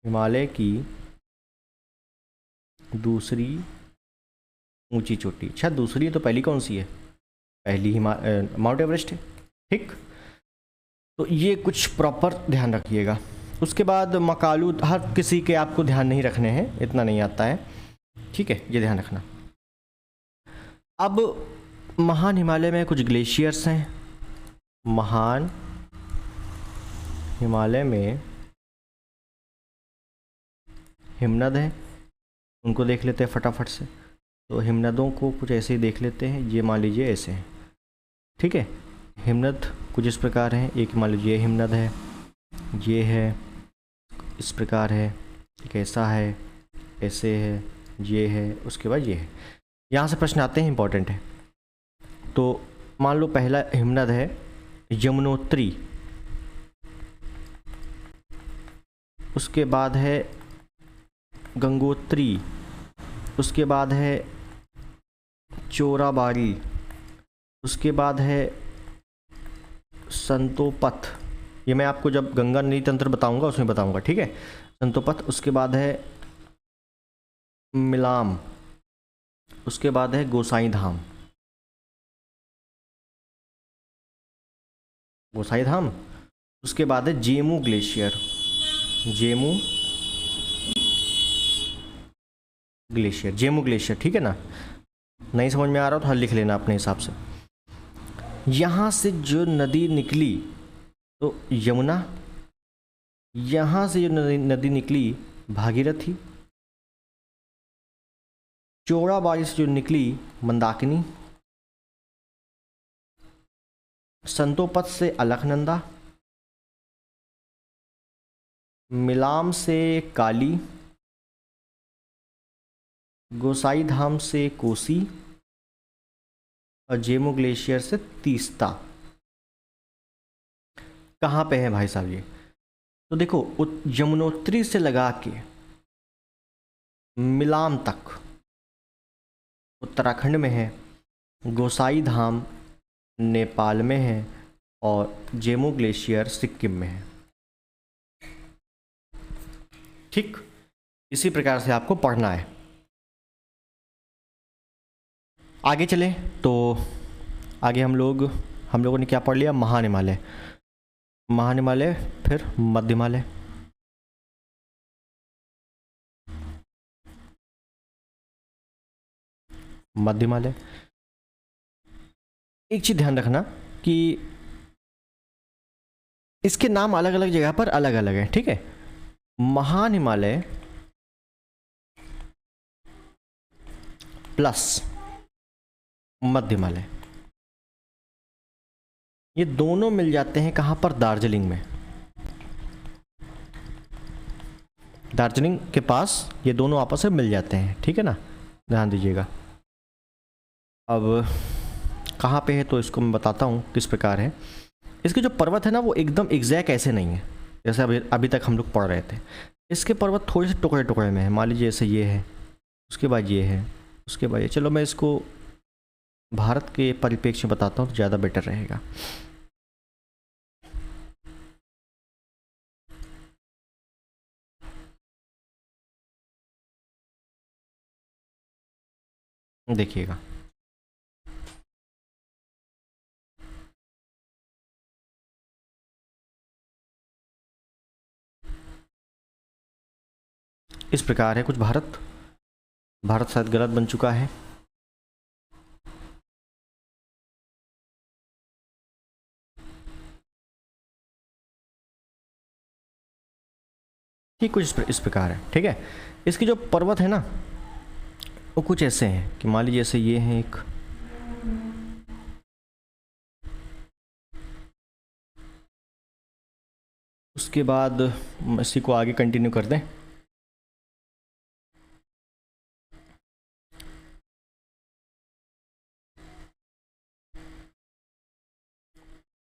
S1: हिमालय की दूसरी ऊंची चोटी। अच्छा दूसरी है तो पहली कौन सी है? पहली माउंट एवरेस्ट है, ठीक। तो ये कुछ प्रॉपर ध्यान रखिएगा। उसके बाद मकालू, हर किसी के आपको ध्यान नहीं रखने हैं, इतना नहीं आता है, ठीक है, ये ध्यान रखना। अब महान हिमालय में कुछ ग्लेशियर्स हैं, महान हिमालय में हिमनद है, उनको देख लेते हैं फटाफट से। तो हिमनदों को कुछ ऐसे ही देख लेते हैं, ये मान लीजिए ऐसे हैं, ठीक है। हिमनद कुछ इस प्रकार हैं, एक मान लीजिए हिमनद है, ये है, इस प्रकार है, एक ऐसा है, ऐसे है, ये है, उसके बाद ये है। यहाँ से प्रश्न आते हैं, इंपॉर्टेंट है। तो मान लो पहला हिमनद है यमुनोत्री, उसके बाद है गंगोत्री, उसके बाद है चोराबाड़ी, उसके बाद है संतोपथ, ये मैं आपको जब गंगा नदी तंत्र बताऊंगा उसमें बताऊंगा, ठीक है, संतोपथ। उसके बाद है मिलाम, उसके बाद है गोसाई धाम, गोसाई धाम, उसके बाद है Zemu glacier, Zemu glacier, Zemu glacier, ठीक है ना। नहीं समझ में आ रहा हो तो हल लिख लेना अपने हिसाब से। यहाँ से जो नदी निकली तो यमुना, यहाँ से जो नदी निकली भागीरथी, चोराबाड़ी से जो निकली मंदाकिनी, संतोपथ से अलकनंदा, मिलाम से काली, गोसाई धाम से कोसी और जेमू ग्लेशियर से तीस्ता। कहाँ पे है भाई साहब ये? तो देखो यमुनोत्री से लगा के मिलाम तक उत्तराखंड में है, गोसाई धाम नेपाल में है और जेमू ग्लेशियर सिक्किम में है, ठीक। इसी प्रकार से आपको पढ़ना है। आगे चले तो आगे हम लोगों ने क्या पढ़ लिया? महान हिमालय, महान हिमालय, फिर मध्य हिमालय, मध्य हिमालय। एक चीज ध्यान रखना कि इसके नाम अलग अलग जगह पर अलग अलग है, ठीक है। महान हिमालय प्लस मध्य हिमालय, ये दोनों मिल जाते हैं कहाँ पर? दार्जिलिंग में, दार्जिलिंग के पास ये दोनों आपस में मिल जाते हैं, ठीक है ना, ध्यान दीजिएगा। अब कहाँ पे है तो इसको मैं बताता हूँ किस प्रकार है। इसके जो पर्वत है ना वो एकदम एग्जैक्ट ऐसे नहीं है जैसे अभी तक हम लोग पढ़ रहे थे। इसके पर्वत थोड़े से टुकड़े टुकड़े में है, मान लीजिए जैसे ये है, उसके बाद ये है, उसके बाद ये। चलो मैं इसको भारत के परिप्रेक्ष्य में बताता हूँ तो ज़्यादा बेटर रहेगा। देखिएगा, इस प्रकार है कुछ। भारत शायद गलत बन चुका है, ठीक, कुछ इस प्रकार है, ठीक है। इसकी जो पर्वत है ना वो कुछ ऐसे हैं कि मान लीजिए जैसे ये हैं एक, उसके बाद इसी को आगे कंटिन्यू कर दें।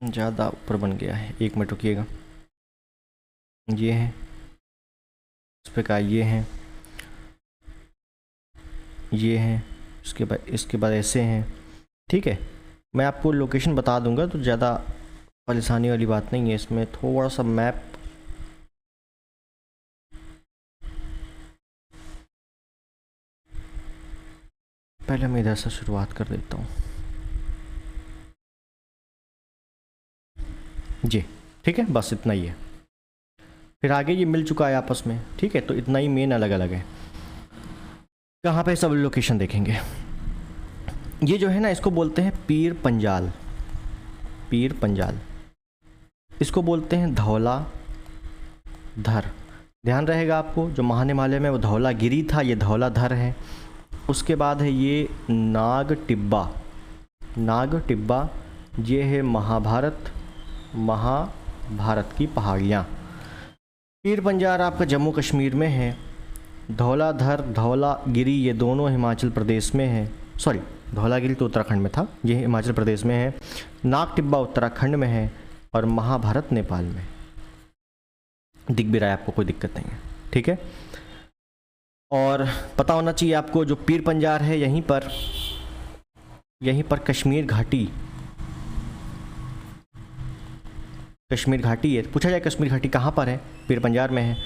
S1: ज़्यादा ऊपर बन गया है, 1 मिनट रुकिएगा। ये है, इस प्रकार ये हैं, ये हैं, इसके बाद ऐसे हैं। ठीक है, मैं आपको लोकेशन बता दूंगा तो ज़्यादा परेशानी वाली बात नहीं है इसमें। थोड़ा सा मैप पहले मैं इधर से शुरुआत कर देता हूँ जी। ठीक है, बस इतना ही है, फिर आगे ये मिल चुका है आपस में। ठीक है, तो इतना ही मेन अलग अलग है। कहाँ पे सब लोकेशन देखेंगे। ये जो है ना, इसको बोलते हैं पीर पंजाल, पीर पंजाल। इसको बोलते हैं धौला धर। ध्यान रहेगा आपको, जो महाहिमालय में वो धौला गिरी था, ये धौला धर है। उसके बाद है ये नाग टिब्बा, नाग टिब्बा। ये है महाभारत की पहाड़ियाँ। पीर पंजाल आपका जम्मू कश्मीर में है। धौलाधर धौलागिरी ये दोनों हिमाचल प्रदेश में है। सॉरी, धौलागिरी तो उत्तराखंड में था, ये हिमाचल प्रदेश में है। नाग टिब्बा उत्तराखंड में है और महाभारत नेपाल में। दिख भी रहा है आपको, कोई दिक्कत नहीं है। ठीक है, और पता होना चाहिए आपको जो पीर पंजाल है यहीं पर कश्मीर घाटी, कश्मीर घाटी है। पूछा जाए कश्मीर घाटी कहाँ पर है, पीर पंजाल में है।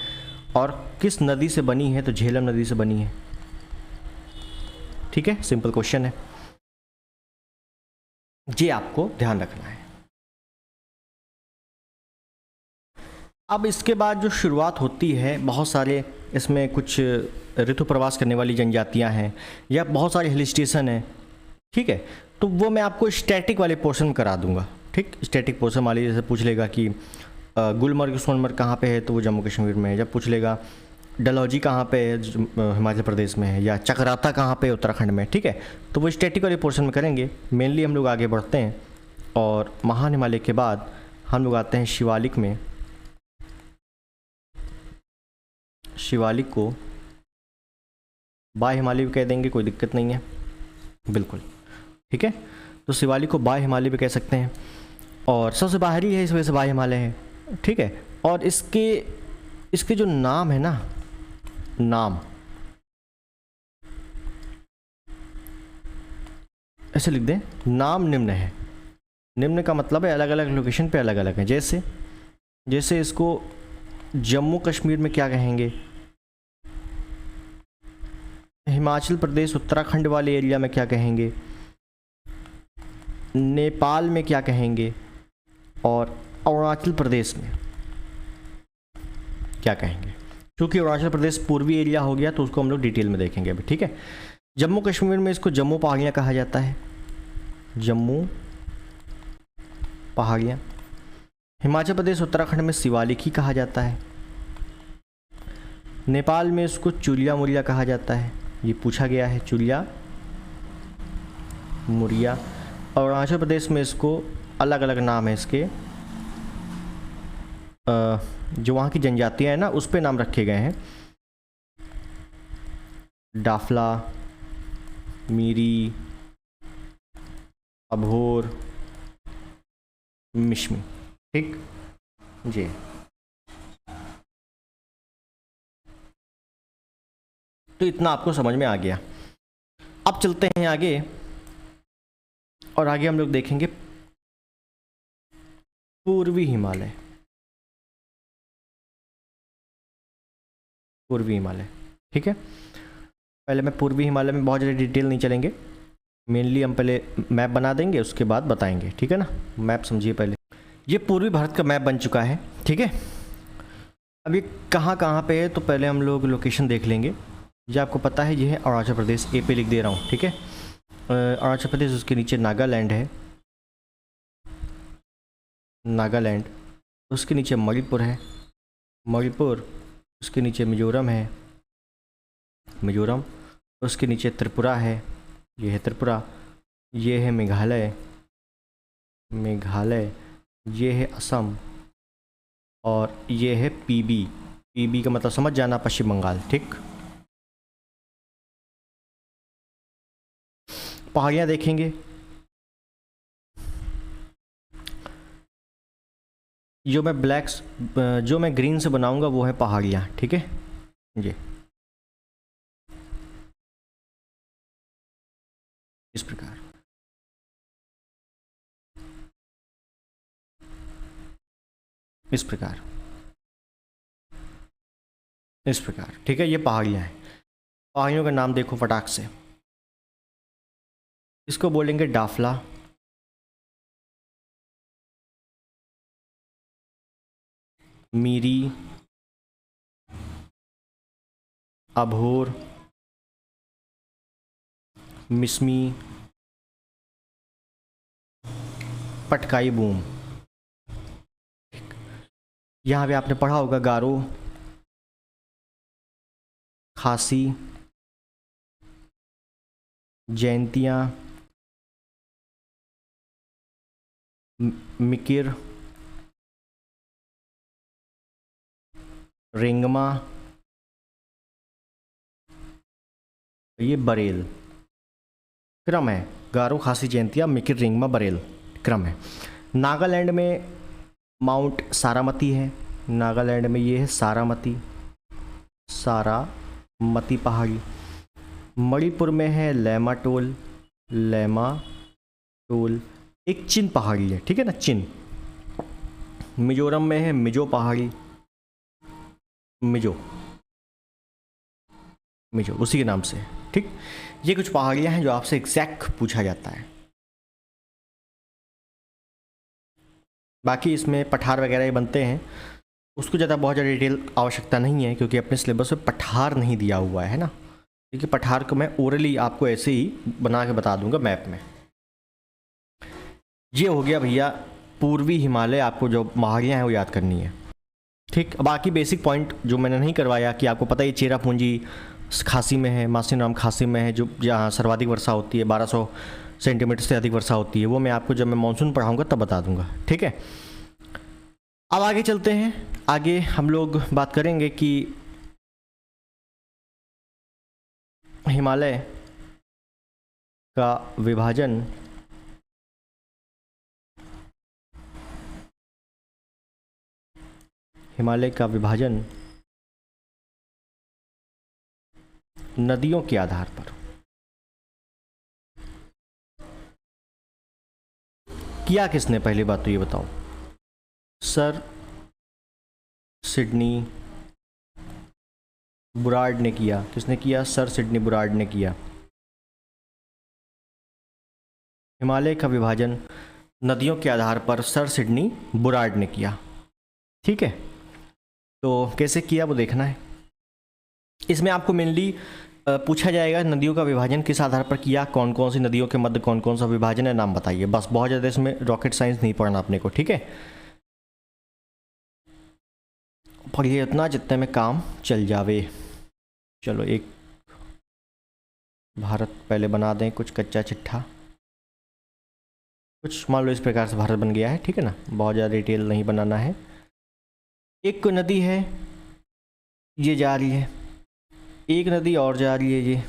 S1: और किस नदी से बनी है, तो झेलम नदी से बनी है। ठीक है, सिंपल क्वेश्चन है, ये आपको ध्यान रखना है। अब इसके बाद जो शुरुआत होती है, बहुत सारे इसमें कुछ ऋतु प्रवास करने वाली जनजातियां हैं या बहुत सारे हिल स्टेशन हैं। ठीक है, तो वो मैं आपको स्टैटिक वाले पोर्शन में करा दूंगा। ठीक, स्टैटिक पोर्शन वाले जैसे पूछ लेगा कि गुलमर्ग सोनमर्ग कहाँ पे है, तो वो जम्मू कश्मीर में है। जब पूछ लेगा डलहौजी कहाँ पे है, हिमाचल प्रदेश में है, या चकराता कहाँ पे, उत्तराखंड में। ठीक है, तो वो स्टैटिक वाले पोर्शन में करेंगे। मेनली हम लोग आगे बढ़ते हैं और महान हिमालय के बाद हम लोग आते हैं शिवालिक में। शिवालिक को बाय हिमालय भी कह देंगे, कोई दिक्कत नहीं है, बिल्कुल। ठीक है, तो शिवालिक को बाय हिमालय भी कह सकते हैं और सबसे बाहरी है, इस वजह से बाय हिमालय है। ठीक है, और इसके जो नाम है ना, नाम ऐसे लिख दें, नाम निम्न है। निम्न का मतलब है अलग अलग लोकेशन पे अलग अलग है। जैसे इसको जम्मू कश्मीर में क्या कहेंगे, हिमाचल प्रदेश उत्तराखंड वाले एरिया में क्या कहेंगे, नेपाल में क्या कहेंगे, और अरुणाचल प्रदेश में क्या कहेंगे। क्योंकि अरुणाचल प्रदेश पूर्वी एरिया हो गया तो उसको हम लोग डिटेल में देखेंगे अभी। ठीक है, जम्मू कश्मीर में इसको जम्मू पहाड़ियाँ कहा जाता है, जम्मू पहाड़ियाँ। हिमाचल प्रदेश उत्तराखंड में शिवालिक ही कहा जाता है। नेपाल में इसको चुलिया मुरिया कहा जाता है, ये पूछा गया है, चुलिया मुरिया। और अरुणाचल प्रदेश में इसको अलग अलग नाम है इसके, जो वहाँ की जनजातियाँ हैं ना उस पे नाम रखे गए हैं। डाफला, मीरी, अभोर, मिश्मी। ठीक जी, तो इतना आपको समझ में आ गया। अब चलते हैं आगे, और आगे हम लोग देखेंगे पूर्वी हिमालय। पूर्वी हिमालय, ठीक है। पहले मैं पूर्वी हिमालय में बहुत ज़्यादा डिटेल नहीं चलेंगे, मेनली हम पहले मैप बना देंगे, उसके बाद बताएंगे। ठीक है ना, मैप समझिए पहले। ये पूर्वी भारत का मैप बन चुका है। ठीक है, अब ये कहाँ कहाँ पे है, तो पहले हम लोग लोकेशन देख लेंगे। ये आपको पता है, ये है अरुणाचल प्रदेश, ए पे लिख दे रहा हूँ। ठीक है, अरुणाचल प्रदेश, उसके नीचे नागालैंड है, नागालैंड, उसके नीचे मणिपुर है, मणिपुर, उसके नीचे मिजोरम है, मिजोरम, उसके नीचे त्रिपुरा है, ये है त्रिपुरा, ये है मेघालय, मेघालय, ये है असम, और ये है पीबी। पीबी का मतलब समझ जाना, पश्चिम बंगाल। ठीक, पहाड़ियाँ देखेंगे। जो मैं ग्रीन से बनाऊंगा वो है पहाड़ियाँ। ठीक है, ये इस प्रकार, इस प्रकार, इस प्रकार। ठीक है, ये पहाड़ियाँ हैं। पहाड़ियों का नाम देखो फटाक से, इसको बोलेंगे डाफला, मीरी, अभोर, मिसमी, पटकाई बूम। यहाँ पे आपने पढ़ा होगा गारो, खासी, जयंतियाँ, मिकिर, रेंगमा, ये बरेल। क्रम है, गारो, खासी, जयंतिया, मिकिर, रेंगमा, बरेल, क्रम है। नागालैंड में माउंट सारामती है, नागालैंड में ये है सारामती, सारामती पहाड़ी। मणिपुर में है लेमाटोल, लेमाटोल, एक चिन पहाड़ी है। ठीक है ना, चिन। मिजोरम में है मिजो पहाड़ी, मिजो, मिजो उसी के नाम से। ठीक, ये कुछ पहाड़ियाँ हैं जो आपसे एग्जैक्ट पूछा जाता है। बाकी इसमें पठार वगैरह ये बनते हैं, उसको ज़्यादा बहुत ज़्यादा डिटेल आवश्यकता नहीं है, क्योंकि अपने सिलेबस में पठार नहीं दिया हुआ है ना, क्योंकि पठार को मैं ओरली आपको ऐसे ही बना के बता दूंगा मैप में। ये हो गया भैया पूर्वी हिमालय, आपको जो पहाड़ियाँ हैं वो याद करनी है। ठीक, बाकी बेसिक पॉइंट जो मैंने नहीं करवाया कि आपको पता ही चेरापूंजी खासी में है, मासिनराम खासी में है, जो जहाँ सर्वाधिक वर्षा होती है, 1200 सेंटीमीटर से अधिक वर्षा होती है, वो मैं आपको जब मैं मानसून पढ़ाऊँगा तब बता दूंगा। ठीक है, अब आगे चलते हैं। आगे हम लोग बात करेंगे कि हिमालय का विभाजन नदियों के आधार पर किया किसने, पहली बात तो ये बताओ। सर सिडनी बुरार्ड ने किया। किसने किया? सर सिडनी बुरार्ड ने किया। हिमालय का विभाजन नदियों के आधार पर सर सिडनी बुरार्ड ने किया। ठीक है, तो कैसे किया वो देखना है। इसमें आपको मेनली पूछा जाएगा नदियों का विभाजन किस आधार पर किया, कौन कौन सी नदियों के मध्य कौन कौन सा विभाजन है, नाम बताइए। बस, बहुत ज़्यादा इसमें रॉकेट साइंस नहीं पढ़ना अपने को। ठीक है, पढ़िए उतना जितने में काम चल जावे। चलो एक भारत पहले बना दें, कुछ कच्चा चिट्ठा, कुछ मान लो इस प्रकार से भारत बन गया है। ठीक है ना, बहुत ज़्यादा डिटेल नहीं बनाना है। एक नदी है, ये जा रही है, एक नदी और जा रही है, ये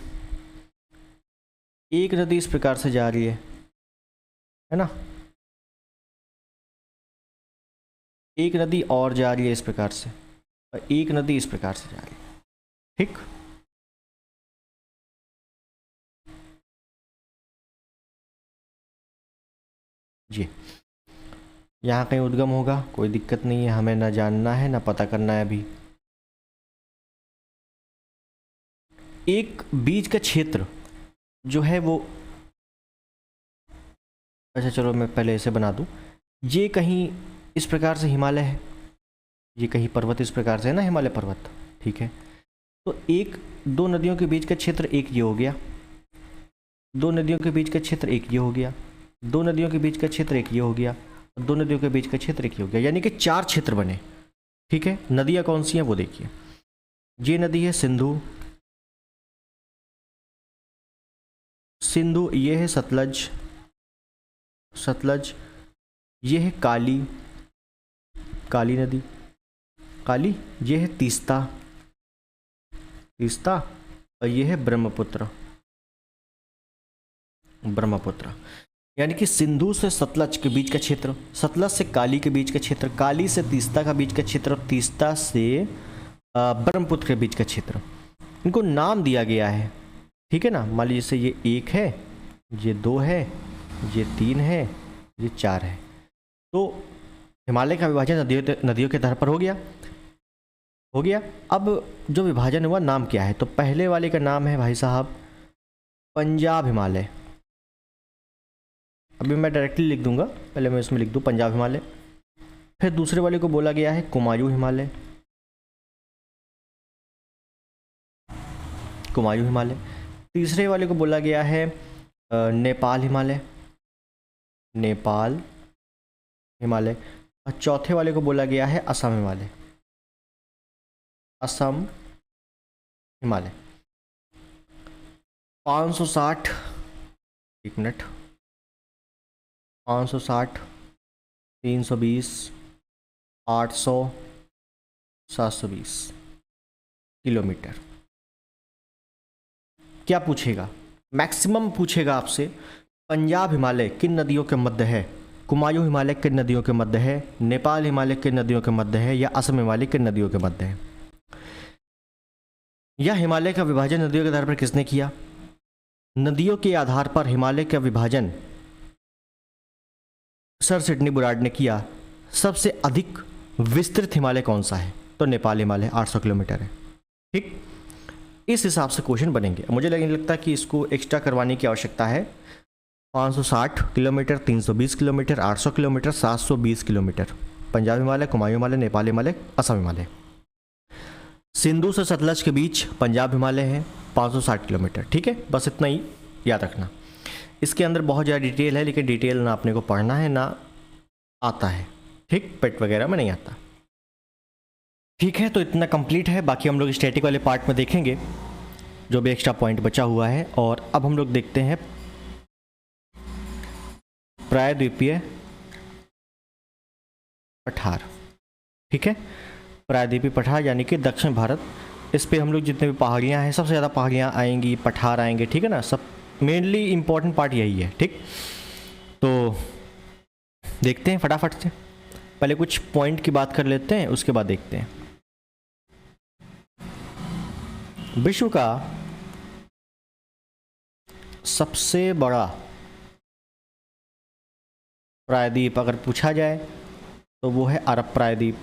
S1: एक नदी इस प्रकार से जा रही है ना, एक नदी और जा रही है इस प्रकार से, और एक नदी इस प्रकार से जा रही है। ठीक, जी, यहाँ कहीं उद्गम होगा, कोई दिक्कत नहीं है, हमें ना जानना है ना पता करना है अभी। एक बीज का क्षेत्र जो है वो, अच्छा चलो मैं पहले इसे बना दूँ। ये कहीं इस प्रकार से हिमालय है, ये कहीं पर्वत इस प्रकार से है ना, हिमालय पर्वत। ठीक है, तो एक दो नदियों के बीच का क्षेत्र एक ये हो गया, दो नदियों के बीच का क्षेत्र एक ये हो गया, दो नदियों के बीच का क्षेत्र एक ये हो गया, दो नदियों के बीच का क्षेत्र एक ये हो गया, यानी कि 4 क्षेत्र बने। ठीक है, नदियाँ कौन सी हैं वो देखिए। ये नदी है सिंधु, सिंधु, ये है सतलज, सतलज, ये है काली, काली नदी, काली, ये है तीस्ता, तीस्ता, और ये है ब्रह्मपुत्र, ब्रह्मपुत्र। यानी कि सिंधु से सतलज के बीच का क्षेत्र, सतलज से काली के बीच का क्षेत्र, काली से तीस्ता का बीच का क्षेत्र, तीस्ता से ब्रह्मपुत्र के बीच का क्षेत्र, इनको नाम दिया गया है। ठीक है ना, मान लीजिए जैसे ये 1 है, ये 2 है, ये 3 है, ये 4 है। तो हिमालय का विभाजन नदियों के आधार पर हो गया, हो गया। अब जो विभाजन हुआ नाम क्या है, तो पहले वाले का नाम है भाई साहब पंजाब हिमालय। अभी मैं डायरेक्टली लिख दूंगा, पहले मैं इसमें लिख दूँ पंजाब हिमालय। फिर दूसरे वाले को बोला गया है कुमायूं हिमालय, कुमायूं हिमालय। तीसरे वाले को बोला गया है नेपाल हिमालय, नेपाल हिमालय। और चौथे वाले को बोला गया है असम हिमालय, असम हिमालय। 560, एक मिनट, 560, 320, 800, 720 किलोमीटर। क्या पूछेगा, मैक्सिमम पूछेगा आपसे पंजाब हिमालय किन नदियों के मध्य है, कुमायूं हिमालय किन नदियों के मध्य है, नेपाल हिमालय किन नदियों के मध्य है, या असम हिमालय किन नदियों के मध्य है। यह हिमालय का विभाजन नदियों के आधार पर किसने किया, नदियों के आधार पर हिमालय का विभाजन सर सिडनी बुलार्ड ने किया। सबसे अधिक विस्तृत हिमालय कौन सा है, तो नेपाल हिमालय 800 किलोमीटर है। ठीक, इस हिसाब से क्वेश्चन बनेंगे। मुझे लगता है कि इसको एक्स्ट्रा करवाने की आवश्यकता है। 560 kilometre, 320 kilometre, 800 kilometre, 720 kilometre, Punjab Himalaya, Kumaon Himalaya, Nepal Himalaya, Assam Himalaya. Sindhu से सतलज के बीच पंजाब हिमालय है 560 किलोमीटर। ठीक है, बस इतना ही याद रखना। इसके अंदर बहुत ज़्यादा डिटेल है, लेकिन डिटेल ना अपने को पढ़ना है ना आता है। ठीक, पेट वगैरह में नहीं आता। ठीक है, तो इतना कंप्लीट है। बाकी हम लोग स्टैटिक वाले पार्ट में देखेंगे जो भी एक्स्ट्रा पॉइंट बचा हुआ है। और अब हम लोग देखते हैं प्रायद्वीपीय पठार। ठीक है, प्रायद्वीपीय पठार यानी कि दक्षिण भारत। इस पे हम लोग जितने भी पहाड़ियाँ हैं, सबसे ज़्यादा पहाड़ियाँ आएंगी, पठार आएंगे। ठीक है ना, सब मेनली इम्पोर्टेंट पार्ट यही है। ठीक, तो देखते हैं फटाफट से। पहले कुछ पॉइंट की बात कर लेते हैं, उसके बाद देखते हैं। विश्व का सबसे बड़ा प्रायद्वीप अगर पूछा जाए तो वो है अरब प्रायद्वीप।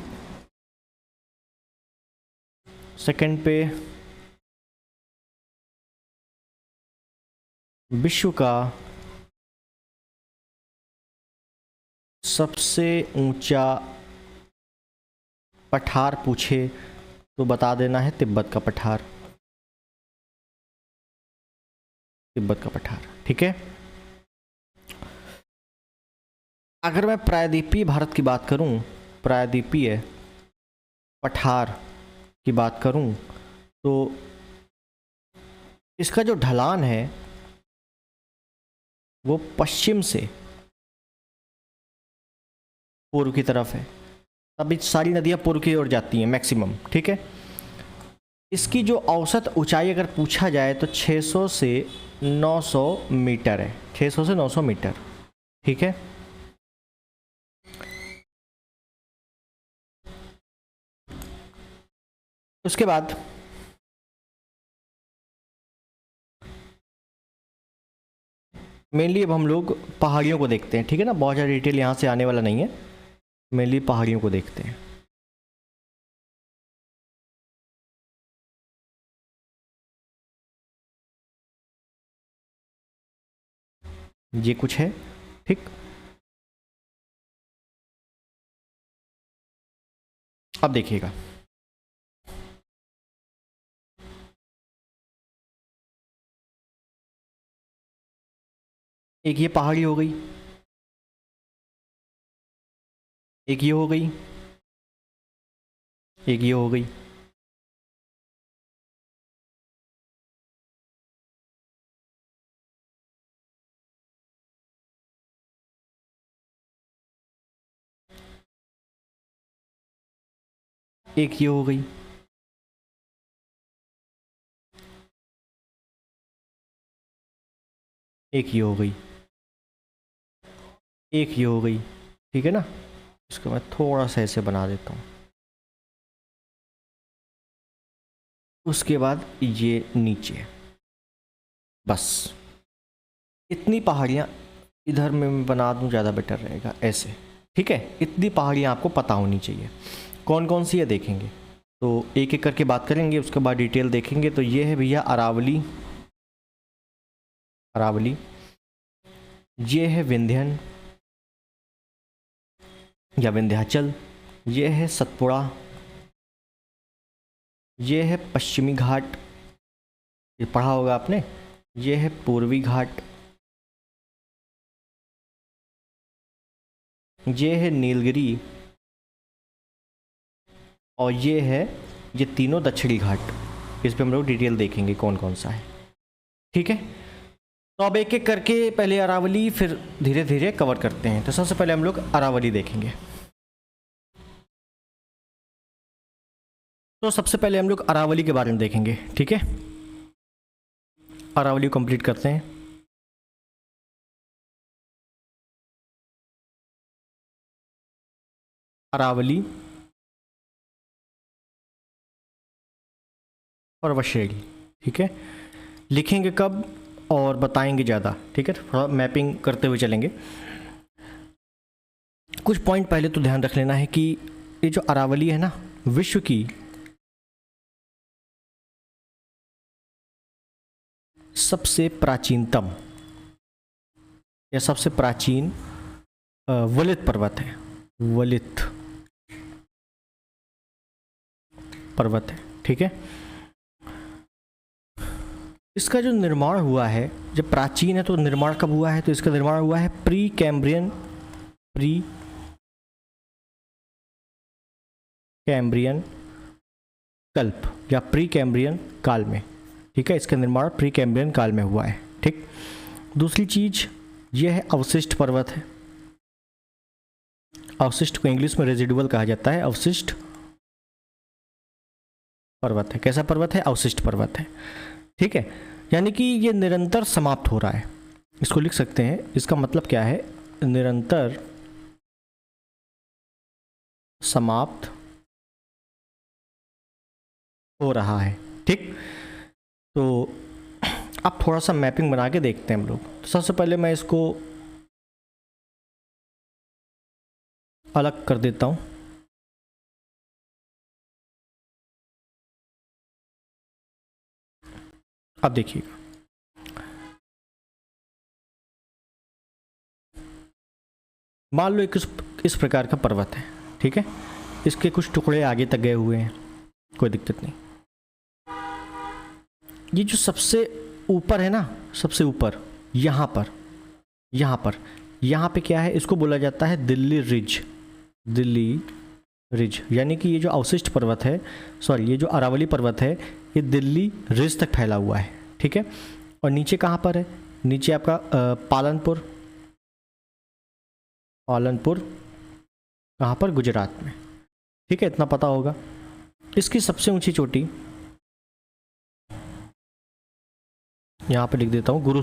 S1: सेकंड पे विश्व का सबसे ऊंचा पठार पूछे तो बता देना है तिब्बत का पठार, तिब्बत का पठार। ठीक है, अगर मैं प्रायद्वीपीय भारत की बात करूं, प्रायद्वीपीय पठार की बात करूं, तो इसका जो ढलान है वो पश्चिम से पूर्व की तरफ है। तभी सारी नदियां पूर्व की ओर जाती हैं मैक्सिमम। ठीक है, इसकी जो औसत ऊंचाई अगर पूछा जाए तो 600 से 900 मीटर है, 600 से 900 मीटर। ठीक है, उसके बाद मेनली अब हम लोग पहाड़ियों को देखते हैं। ठीक है ना, बहुत ज़्यादा डिटेल यहाँ से आने वाला नहीं है, मेनली पहाड़ियों को देखते हैं। ये कुछ है। ठीक, अब देखिएगा, एक ये पहाड़ी हो गई, एक ये हो गई, एक ये हो गई, एक ये हो गई, एक ये हो गई, एक ये हो गई, ठीक है ना। इसको मैं थोड़ा सा ऐसे बना देता हूँ। उसके बाद ये नीचे, बस इतनी पहाड़ियाँ इधर में मैं बना दूँ, ज़्यादा बेटर रहेगा ऐसे, ठीक है। इतनी पहाड़ियाँ आपको पता होनी चाहिए। कौन कौन सी है देखेंगे, तो एक एक करके बात करेंगे, उसके बाद डिटेल देखेंगे। तो ये है भैया अरावली, अरावली, ये है विंध्यन या विंध्याचल, ये है सतपुड़ा, ये है पश्चिमी घाट, ये पढ़ा होगा आपने, ये है पूर्वी घाट, ये है नीलगिरी, और ये तीनों दक्षिणी घाट। इस पे हम लोग डिटेल देखेंगे कौन कौन सा है, ठीक है। तो अब एक एक करके पहले अरावली, फिर धीरे धीरे कवर करते हैं। तो सबसे पहले हम लोग अरावली देखेंगे। तो सबसे पहले हम लोग अरावली के बारे में देखेंगे, ठीक है। अरावली कंप्लीट करते हैं। अरावली और वशेड़ी, ठीक है। लिखेंगे कब और बताएंगे ज़्यादा, ठीक है। थोड़ा मैपिंग करते हुए चलेंगे। कुछ पॉइंट पहले तो ध्यान रख लेना है कि ये जो अरावली है ना, विश्व की सबसे प्राचीनतम या सबसे प्राचीन वलित पर्वत है, वलित पर्वत है, ठीक है। इसका जो निर्माण हुआ है, जब प्राचीन है तो निर्माण कब हुआ है, तो इसका निर्माण हुआ है प्री कैम्ब्रियन कल्प या प्री कैम्ब्रियन काल में, ठीक है। इसका निर्माण प्री कैम्ब्रियन काल में हुआ है, ठीक। दूसरी चीज यह है अवशिष्ट पर्वत है। अवशिष्ट को इंग्लिश में रेजिडुअल कहा जाता है। अवशिष्ट पर्वत है। कैसा पर्वत है? अवशिष्ट पर्वत है, ठीक है। यानी कि ये निरंतर समाप्त हो रहा है, इसको लिख सकते हैं। इसका मतलब क्या है? निरंतर समाप्त हो रहा है, ठीक। तो अब थोड़ा सा मैपिंग बना के देखते हैं हम लोग। तो सबसे पहले मैं इसको अलग कर देता हूँ। अब देखिएगा, मान लो एक इस प्रकार का पर्वत है, ठीक है। इसके कुछ टुकड़े आगे तक गए हुए हैं, कोई दिक्कत नहीं। ये जो सबसे ऊपर है ना, सबसे ऊपर यहाँ पे क्या है? इसको बोला जाता है दिल्ली रिज। दिल्ली रिज यानी कि ये जो अवशिष्ट पर्वत है, सॉरी ये जो अरावली पर्वत है, ये दिल्ली रिज तक फैला हुआ है, ठीक है। और नीचे कहाँ पर है? नीचे आपका पालनपुर कहाँ पर? गुजरात में, ठीक है। इतना पता होगा। इसकी सबसे ऊंची चोटी यहाँ पे लिख देता हूँ, गुरु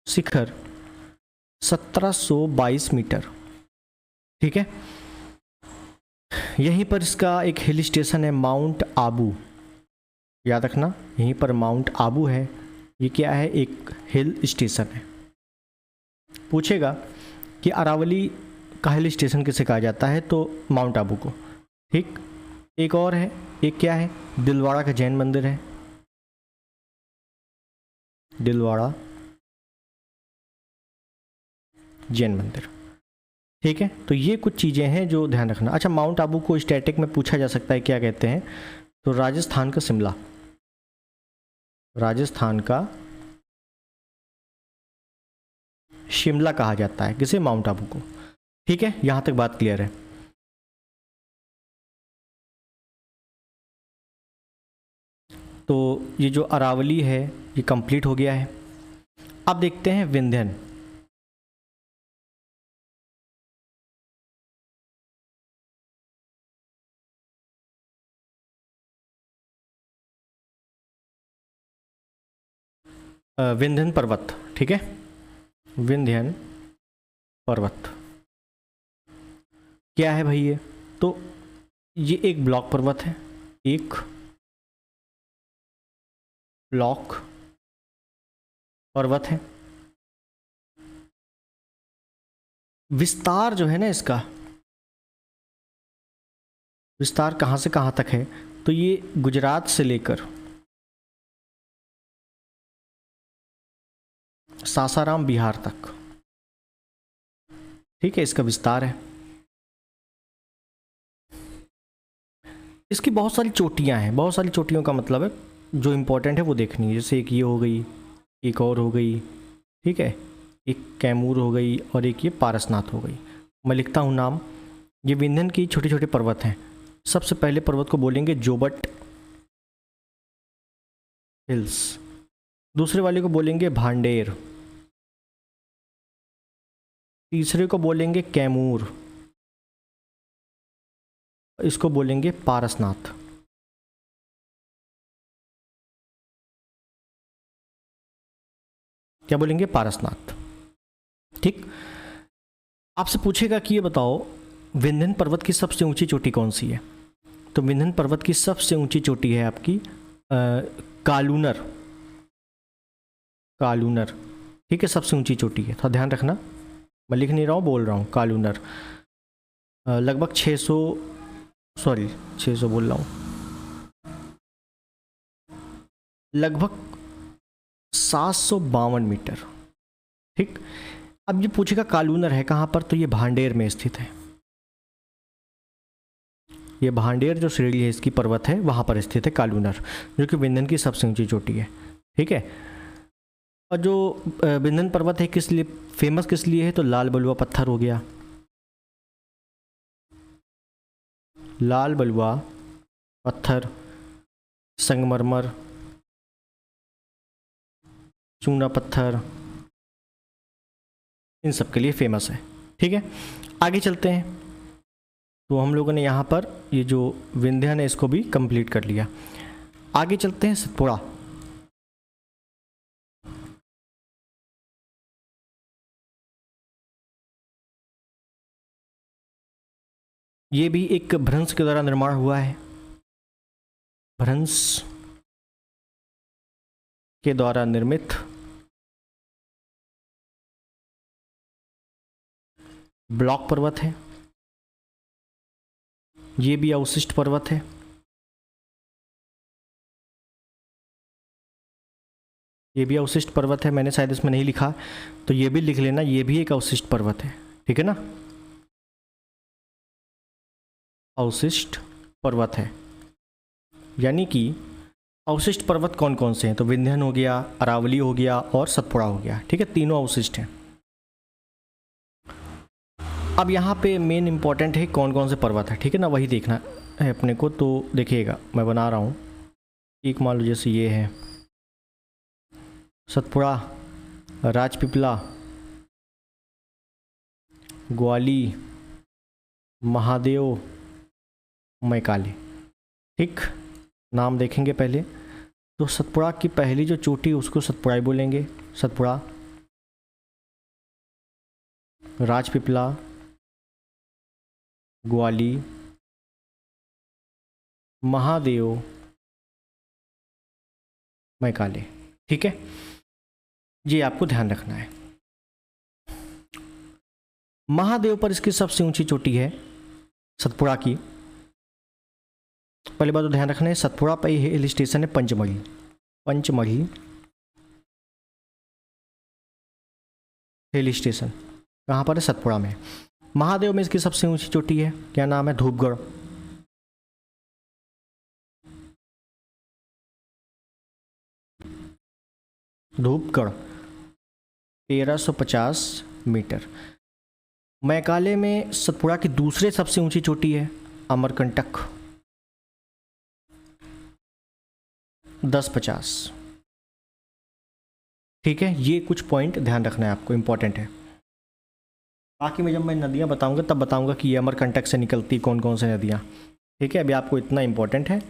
S1: शिखर 1722 मीटर, ठीक है। यहीं पर इसका एक हिल स्टेशन है, माउंट आबू। याद रखना, यहीं पर माउंट आबू है। ये क्या है? एक हिल स्टेशन है। पूछेगा कि अरावली का हिल स्टेशन किसे कहा जाता है, तो माउंट आबू को, ठीक। एक और है, एक क्या है? दिलवाड़ा का जैन मंदिर है, दिलवाड़ा जैन मंदिर, ठीक है। तो ये कुछ चीज़ें हैं जो ध्यान रखना। अच्छा, माउंट आबू को स्टैटिक में पूछा जा सकता है क्या कहते हैं, तो राजस्थान का शिमला, राजस्थान का शिमला कहा जाता है किसे? माउंट आबू को, ठीक है। यहां तक बात क्लियर है। तो ये जो अरावली है ये कंप्लीट हो गया है। अब देखते हैं विंध्यन। विंध्यन पर्वत, ठीक है, विंध्यन पर्वत क्या है भाई? ये तो ये एक ब्लॉक पर्वत है, एक ब्लॉक पर्वत है। विस्तार जो है ना, इसका विस्तार कहाँ से कहाँ तक है? तो ये गुजरात से लेकर सासाराम बिहार तक, ठीक है, इसका विस्तार है। इसकी बहुत सारी चोटियां हैं, बहुत सारी चोटियों का मतलब है जो इम्पोर्टेंट है वो देखनी है। जैसे एक ये हो गई, एक और हो गई, ठीक है, एक कैमूर हो गई और एक ये पारसनाथ हो गई। मैं लिखता हूँ नाम। ये विंध्यन की छोटे छोटे पर्वत हैं। सबसे पहले पर्वत को बोलेंगे जोबट हिल्स, दूसरे वाले को बोलेंगे भांडेर, तीसरे को बोलेंगे कैमूर, इसको बोलेंगे पारसनाथ। क्या बोलेंगे? पारसनाथ। ठीक। आपसे पूछेगा कि ये बताओ विंध्यन पर्वत की सबसे ऊंची चोटी कौन सी है? तो विंध्यन पर्वत की सबसे ऊंची चोटी है आपकी कालूनर। कालूनर, ठीक है, सबसे ऊंची चोटी है। थोड़ा ध्यान रखना, मैं लिख नहीं रहा हूँ, बोल रहा हूँ। कालूनर लगभग 600 बोल रहा हूँ, लगभग 752 मीटर। ठीक। अब ये पूछेगा कालूनर है कहाँ पर? तो ये भांडेर में स्थित है। ये भांडेर जो श्रेणी है इसकी पर्वत है, वहाँ पर स्थित है कालूनर, जो कि विंध्यन की सबसे ऊंची चोटी है। ठीक है। और जो विंध्यन पर्वत है किस लिए फेमस, किस लिए है? तो लाल बलुआ पत्थर हो गया, लाल बलुआ पत्थर, संगमरमर, चूना पत्थर, इन सब के लिए फेमस है। ठीक है, आगे चलते हैं। तो हम लोगों ने यहाँ पर ये जो विंध्यन है इसको भी कंप्लीट कर लिया। आगे चलते हैं सतपुड़ा। ये भी एक भ्रंश के द्वारा निर्माण हुआ है, भ्रंश के द्वारा निर्मित ब्लॉक पर्वत है। ये भी अवशिष्ट पर्वत है। ये भी अवशिष्ट पर्वत है, मैंने शायद इसमें नहीं लिखा तो ये भी लिख लेना, ये भी एक अवशिष्ट पर्वत है। ठीक है ना, अवशिष्ट पर्वत है। यानी कि अवशिष्ट पर्वत कौन कौन से हैं? तो विंध्यन हो गया, अरावली हो गया और सतपुड़ा हो गया। ठीक है, तीनों अवशिष्ट हैं। अब यहाँ पे मेन इंपॉर्टेंट है कौन कौन से पर्वत है, ठीक है ना, वही देखना है अपने को। तो देखिएगा मैं बना रहा हूँ, एक मान लो जैसे ये है सतपुड़ा, राजपीपला, ग्वाली, महादेव, मैकाले। ठीक, नाम देखेंगे पहले। तो सतपुड़ा की पहली जो चोटी उसको सतपुड़ा ही बोलेंगे, सतपुड़ा। राजपीपला, ग्वाली, महादेव, मैकाले। ठीक है, ये आपको ध्यान रखना है। महादेव पर इसकी सबसे ऊंची चोटी है सतपुड़ा की। पहली बात तो ध्यान रखना है, सतपुड़ा पर हिल स्टेशन है पंचमढ़ी। पंचमढ़ी हिल स्टेशन कहाँ पर है? सतपुड़ा में। महादेव में इसकी सबसे ऊंची चोटी है, क्या नाम है? धूपगढ़। धूपगढ़ 1350 मीटर। मैकाले में सतपुड़ा की दूसरे सबसे ऊंची चोटी है अमरकंटक, 1050। ठीक है, ये कुछ पॉइंट ध्यान रखना है आपको, इंपॉर्टेंट है। बाकी में जब मैं नदियाँ बताऊंगा तब बताऊंगा कि ये अमरकंटक से निकलती कौन कौन सी नदियाँ। ठीक है, अभी आपको इतना इंपॉर्टेंट है,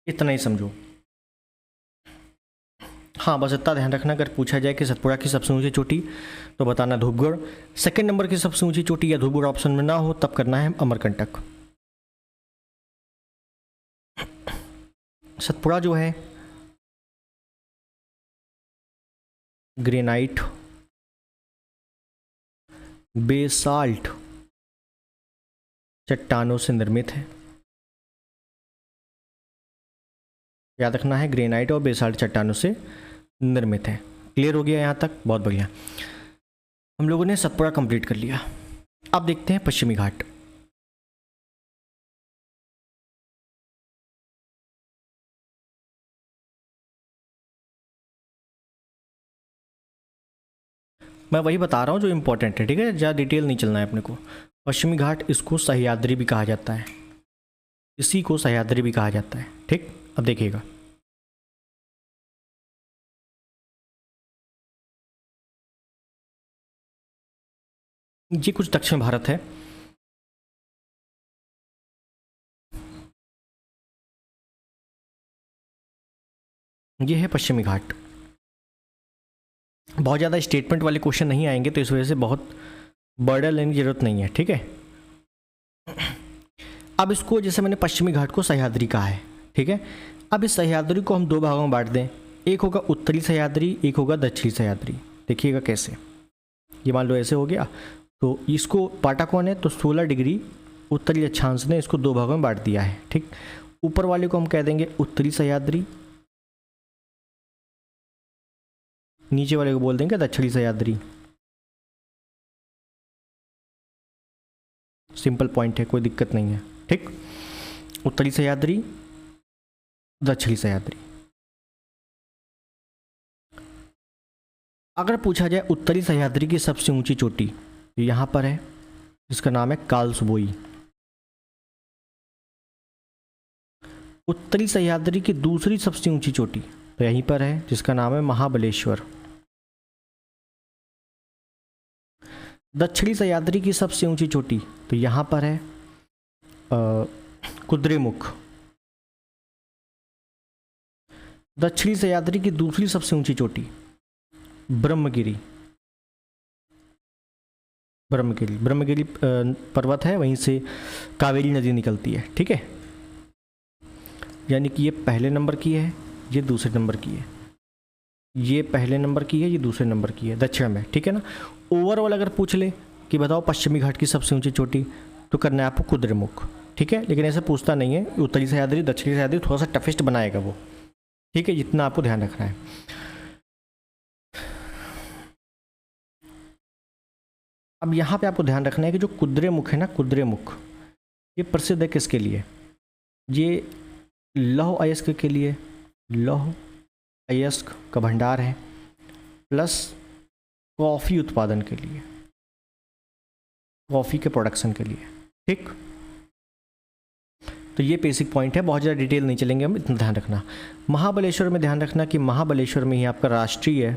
S1: इतना ही समझो। हाँ, बस इतना ध्यान रखना, अगर पूछा जाए कि सतपुड़ा की सबसे ऊंची चोटी तो बताना धूपगढ़, सेकंड नंबर की सबसे ऊंची चोटी या धूपगढ़ ऑप्शन में ना हो तब करना है अमरकंटक। सतपुड़ा जो है ग्रेनाइट, बेसाल्ट चट्टानों से निर्मित है। याद रखना है, ग्रेनाइट और बेसाल्ट चट्टानों से निर्मित है। क्लियर हो गया यहाँ तक? बहुत बढ़िया, हम लोगों ने सतपुड़ा कंप्लीट कर लिया। अब देखते हैं पश्चिमी घाट। मैं वही बता रहा हूँ जो इंपॉर्टेंट है, ठीक है, ज़्यादा डिटेल नहीं चलना है अपने को। पश्चिमी घाट, इसको सह्याद्री भी कहा जाता है, इसी को सह्याद्री भी कहा जाता है, ठीक। अब देखिएगा, ये कुछ दक्षिण भारत है, ये है पश्चिमी घाट। बहुत ज़्यादा स्टेटमेंट वाले क्वेश्चन नहीं आएंगे, तो इस वजह से बहुत बर्डन लेने की ज़रूरत नहीं है, ठीक है। अब इसको, जैसे मैंने पश्चिमी घाट को सह्याद्री कहा है, ठीक है। अब इस सह्याद्री को हम दो भागों में बांट दें, एक होगा उत्तरी सह्याद्री, एक होगा दक्षिणी सह्याद्री। देखिएगा कैसे, ये मान लो ऐसे हो गया, तो इसको बांटा कौन है, तो 16 डिग्री उत्तरी अक्षांश ने इसको दो भागों में बांट दिया है, ठीक। ऊपर वाले को हम कह देंगे उत्तरी सह्याद्री, नीचे वाले को बोल देंगे दक्षिणी सह्याद्री। सिंपल पॉइंट है, कोई दिक्कत नहीं है, ठीक। उत्तरी सह्याद्री, दक्षिणी सह्याद्री। अगर पूछा जाए उत्तरी सह्याद्री की सबसे ऊंची चोटी, तो यहाँ पर है, जिसका नाम है कालसबोई। उत्तरी सह्याद्री की दूसरी सबसे ऊंची चोटी तो यहीं पर है, जिसका नाम है महाबलेश्वर। दक्षिणी सह्याद्री की सबसे ऊंची चोटी तो यहाँ पर है कुद्रेमुख। दक्षिणी सह्याद्री की दूसरी सबसे ऊंची चोटी ब्रह्मगिरी। ब्रह्मगिरी, ब्रह्मगिरी पर्वत है, वहीं से कावेरी नदी निकलती है, ठीक है। यानी कि ये पहले नंबर की है, ये दूसरे नंबर की है, ये पहले नंबर की है, ये दूसरे नंबर की है दक्षिण में, ठीक है ना। ओवरऑल अगर पूछ ले कि बताओ पश्चिमी घाट की सबसे ऊंची चोटी, तो करना है आपको कुद्रेमुख, ठीक है। लेकिन ऐसे पूछता नहीं है, उत्तरी सह्याद्री दक्षिणी सह्याद्री थोड़ा सा टफेस्ट बनाएगा वो, ठीक है, जितना आपको ध्यान रखना है। अब यहाँ पे आपको ध्यान रखना है कि जो कुद्रेमुख है ना, कुद्रेमुख, ये प्रसिद्ध है किसके लिए, ये लौह अयस्क के लिए, लौह अयस्क का भंडार है, प्लस कॉफ़ी उत्पादन के लिए, कॉफ़ी के प्रोडक्शन के लिए, ठीक। तो ये बेसिक पॉइंट है, बहुत ज़्यादा डिटेल नहीं चलेंगे हम, इतना ध्यान रखना। महाबलेश्वर में ध्यान रखना कि महाबलेश्वर में ही आपका राष्ट्रीय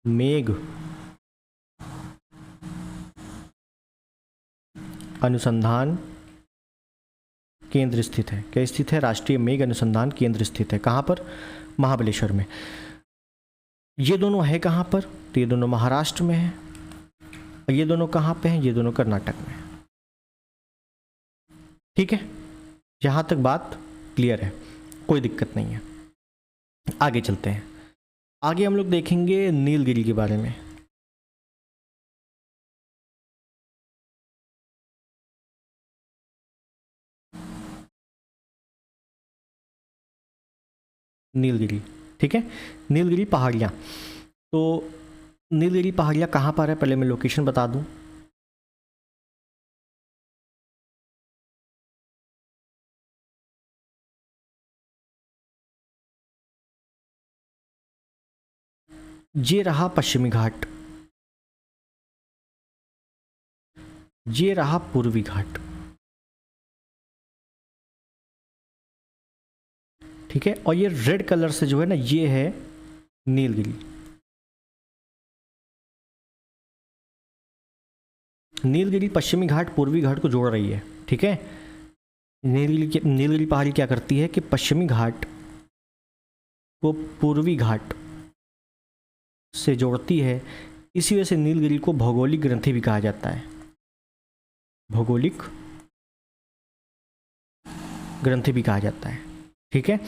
S1: मेघ अनुसंधान केंद्र स्थित है। क्या स्थित है? राष्ट्रीय मेघ अनुसंधान केंद्र स्थित है। कहाँ पर? महाबलेश्वर में। ये दोनों है कहाँ पर? तो ये दोनों महाराष्ट्र में है। और ये दोनों कहाँ पे हैं? ये दोनों कर्नाटक में। ठीक है, यहाँ तक बात क्लियर है, कोई दिक्कत नहीं है। आगे चलते हैं। आगे हम लोग देखेंगे नीलगिरी के बारे में। नीलगिरी, ठीक है, नीलगिरी पहाड़ियाँ। तो नीलगिरी पहाड़ियाँ कहाँ पर है, पहले मैं लोकेशन बता दूँ। ये रहा पश्चिमी घाट, ये रहा पूर्वी घाट, ठीक है। और ये रेड कलर से जो है ना, ये है नीलगिरी। नीलगिरी पश्चिमी घाट पूर्वी घाट को जोड़ रही है, ठीक है। नीलगिरी पहाड़ी क्या करती है कि पश्चिमी घाट को पूर्वी घाट से जोड़ती है। इसी वजह से नीलगिरी को भौगोलिक ग्रंथि भी कहा जाता है, भौगोलिक ग्रंथि भी कहा जाता है। ठीक है,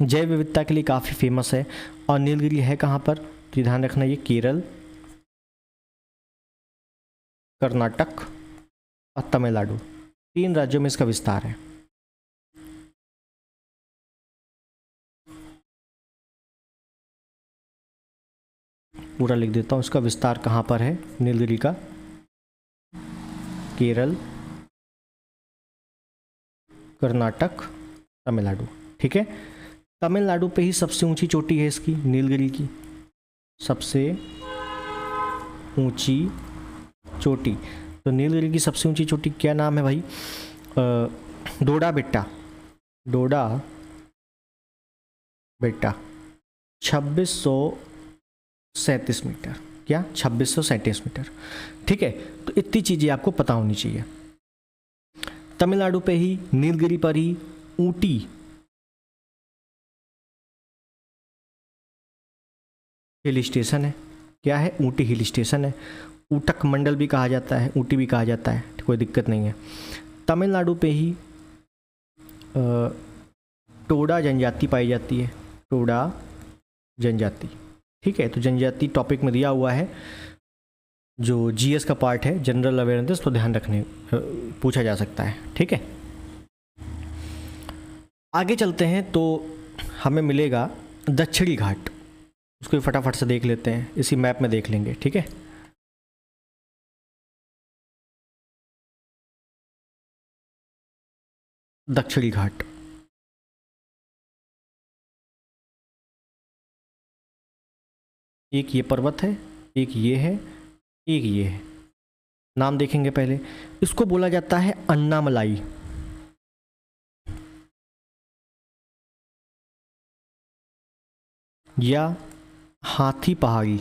S1: जैव विविधता के लिए काफ़ी फेमस है। और नीलगिरी है कहाँ पर, तो ध्यान रखना, ये केरल, कर्नाटक और तमिलनाडु, 3 राज्यों में इसका विस्तार है। पूरा लिख देता हूँ, इसका विस्तार कहाँ पर है नीलगिरी का, केरल, कर्नाटक, तमिलनाडु। ठीक है, तमिलनाडु पे ही सबसे ऊंची चोटी है इसकी, नीलगिरी की सबसे ऊंची चोटी। तो नीलगिरी की सबसे ऊंची चोटी क्या नाम है भाई, डोडा बेट्टा, डोडा बेट्टा, 2637 मीटर, क्या 2637 मीटर। ठीक है, तो इतनी चीज़ें आपको पता होनी चाहिए। तमिलनाडु पे ही, नीलगिरी पर ही ऊटी हिल स्टेशन है। क्या है, ऊटी हिल स्टेशन है। ऊटक मंडल भी कहा जाता है, ऊटी भी कहा जाता है, कोई दिक्कत नहीं है। तमिलनाडु पे ही टोडा जनजाति पाई जाती है, टोडा जनजाति। ठीक है, तो जनजाति टॉपिक में दिया हुआ है, जो जीएस का पार्ट है, जनरल अवेयरनेस, तो ध्यान रखने पूछा जा सकता है। ठीक है, आगे चलते हैं तो हमें मिलेगा दक्षिणी घाट, उसको फटाफट से देख लेते हैं, इसी मैप में देख लेंगे। ठीक है, दक्षिणी घाट, एक ये पर्वत है, एक ये है, एक ये है। नाम देखेंगे पहले, इसको बोला जाता है अन्नामलाई, या हाथी पहाड़ी।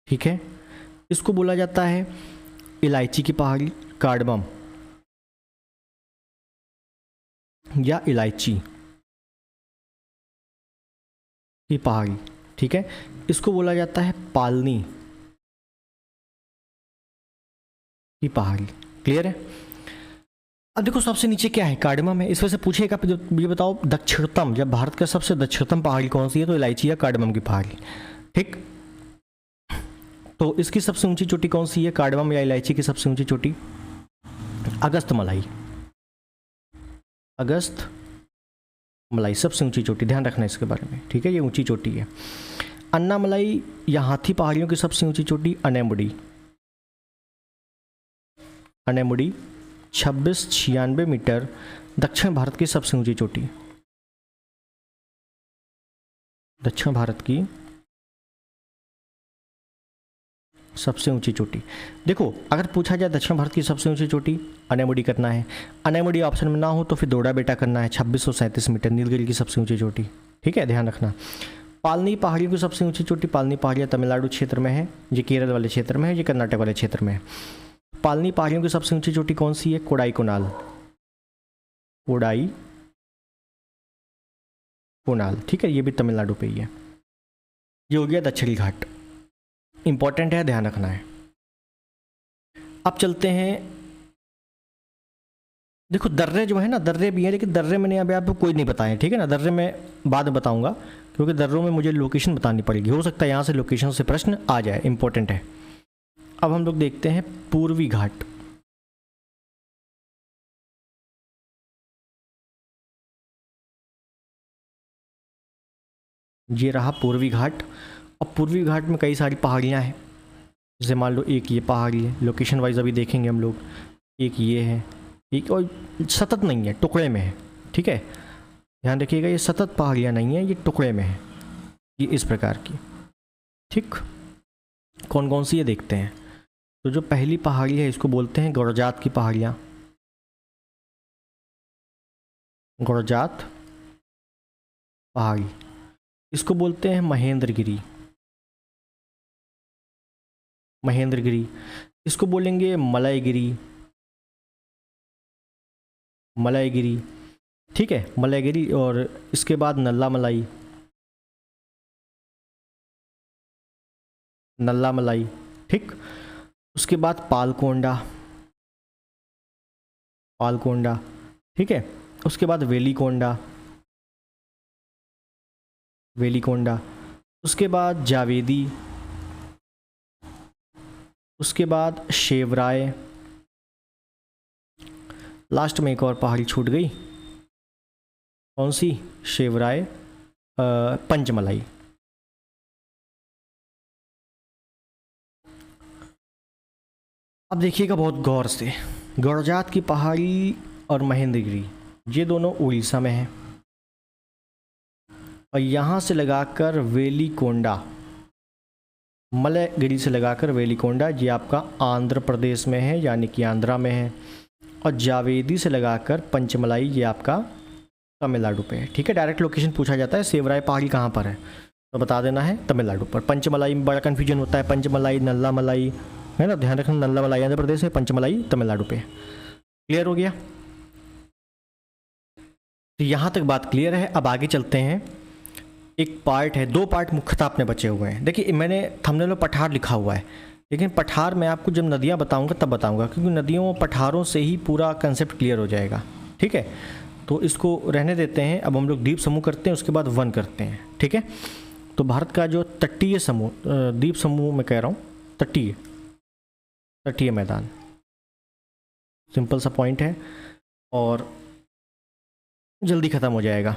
S1: ठीक है, इसको बोला जाता है इलायची की पहाड़ी, कार्डमम, या इलायची की पहाड़ी। ठीक है, इसको बोला जाता है पालनी की पहाड़ी। क्लियर है। अब देखो सबसे नीचे क्या है, कार्डमम है। इस वजह से पूछेगा ये बताओ दक्षिणतम, जब भारत का सबसे दक्षिणतम पहाड़ी कौन सी है, तो इलायची या कार्डमम की पहाड़ी। ठीक, तो इसकी सबसे ऊंची चोटी कौन सी है, कार्डमम या इलायची की सबसे ऊंची चोटी, अगस्त मलाई, अगस्त मलाई सबसे ऊंची चोटी, ध्यान रखना इसके बारे में। ठीक है, ये ऊंची चोटी है। अन्नामलाई या हाथी पहाड़ियों की सबसे ऊंची चोटी अनेमुडी, अनेमुडी 2696 मीटर, दक्षिण भारत की सबसे ऊंची चोटी, दक्षिण भारत की सबसे ऊंची चोटी। देखो अगर पूछा जाए दक्षिण भारत की सबसे ऊंची चोटी, अनेमुडी करना है। अनेमुडी ऑप्शन में ना हो तो फिर डोडा बेटा करना है, 2637 मीटर, नीलगिरी की सबसे ऊंची चोटी। ठीक है, ध्यान रखना। पालनी पहाड़ियों की सबसे ऊंची चोटी, पालनी पहाड़ियाँ तमिलनाडु क्षेत्र में है, ये केरल वाले क्षेत्र में है, ये कर्नाटक वाले क्षेत्र में है। पालनी पहाड़ियों की सबसे ऊंची चोटी कौन सी है, कोडाई कोनाल, कोडाई कोनाल। ठीक है, ये भी तमिलनाडु पे ही है। ये हो गया दक्षिणी घाट, इंपॉर्टेंट है, ध्यान रखना है। अब चलते हैं, देखो दर्रे जो है ना, दर्रे भी हैं, लेकिन दर्रे मैंने अभी आपको कोई नहीं बताए। ठीक है ना, दर्रे मैं बाद में बताऊंगा, क्योंकि दर्रों में मुझे लोकेशन बतानी पड़ेगी, हो सकता है यहाँ से लोकेशन से प्रश्न आ जाए, इंपॉर्टेंट है। अब हम लोग देखते हैं पूर्वी घाट। ये रहा पूर्वी घाट। अब पूर्वी घाट में कई सारी पहाड़ियाँ हैं, जैसे मान लो एक ये पहाड़ी है, लोकेशन वाइज अभी देखेंगे हम लोग, एक ये है, एक और सतत नहीं है, टुकड़े में है। ठीक है, ध्यान रखिएगा, ये सतत पहाड़ियाँ नहीं है, ये टुकड़े में है, ये इस प्रकार की। ठीक, कौन कौन सी ये देखते हैं। तो जो पहली पहाड़ी है इसको बोलते हैं गौरजात की पहाड़ियाँ, गौरजात पहाड़ी। इसको बोलते हैं महेंद्रगिरी, महेंद्रगिरी। इसको बोलेंगे मलयगिरी, मलयगिरी। ठीक है, मलयगिरी, और इसके बाद नल्ला मलाई, नल्ला मलाई, ठीक। उसके बाद पालकोंडा, पालकोंडा, ठीक है। उसके बाद वेलीकोंडा, वेलीकोंडा। उसके बाद जावेदी, उसके बाद शेवराय, लास्ट में एक और पहाड़ी छूट गई, कौन सी? शेवराय, पंचमलाई। अब देखिएगा बहुत गौर से, गौरजात की पहाड़ी और महेंद्रगिरी ये दोनों उड़ीसा में हैं, और यहाँ से लगाकर वेलीकोंडा, मलयगिरी से लगाकर वेलीकोंडा ये आपका आंध्र प्रदेश में है, यानी कि आंध्रा में है, और जावेदी से लगाकर पंचमलाई ये आपका तमिलनाडु पे है, ठीक है। डायरेक्ट लोकेशन पूछा जाता है, सेवराय पहाड़ी कहाँ पर है तो बता देना है तमिलनाडु पर। पंचमलाई में बड़ा कन्फ्यूजन होता है, पंचमलाई, नल्ला मलाई, है ना, ध्यान रखना, नल्ला मलाई आंध्र प्रदेश है, पंचमलाई तमिलनाडु पे। क्लियर हो गया? तो यहाँ तक बात क्लियर है। अब आगे चलते हैं, एक पार्ट है, दो पार्ट मुख्यतः अपने बचे हुए हैं। देखिए मैंने थंबनेल में पठार लिखा हुआ है, लेकिन पठार मैं आपको जब नदियाँ बताऊँगा तब बताऊँगा, क्योंकि नदियों पठारों से ही पूरा कंसेप्ट क्लियर हो जाएगा, ठीक है। तो इसको रहने देते हैं। अब हम लोग द्वीप समूह करते हैं, उसके बाद वन करते हैं, ठीक है। तो भारत का जो तटीय समूह, द्वीप समूह मैं कह रहा हूँ, तटीय मैदान, सिंपल सा पॉइंट है और जल्दी ख़त्म हो जाएगा।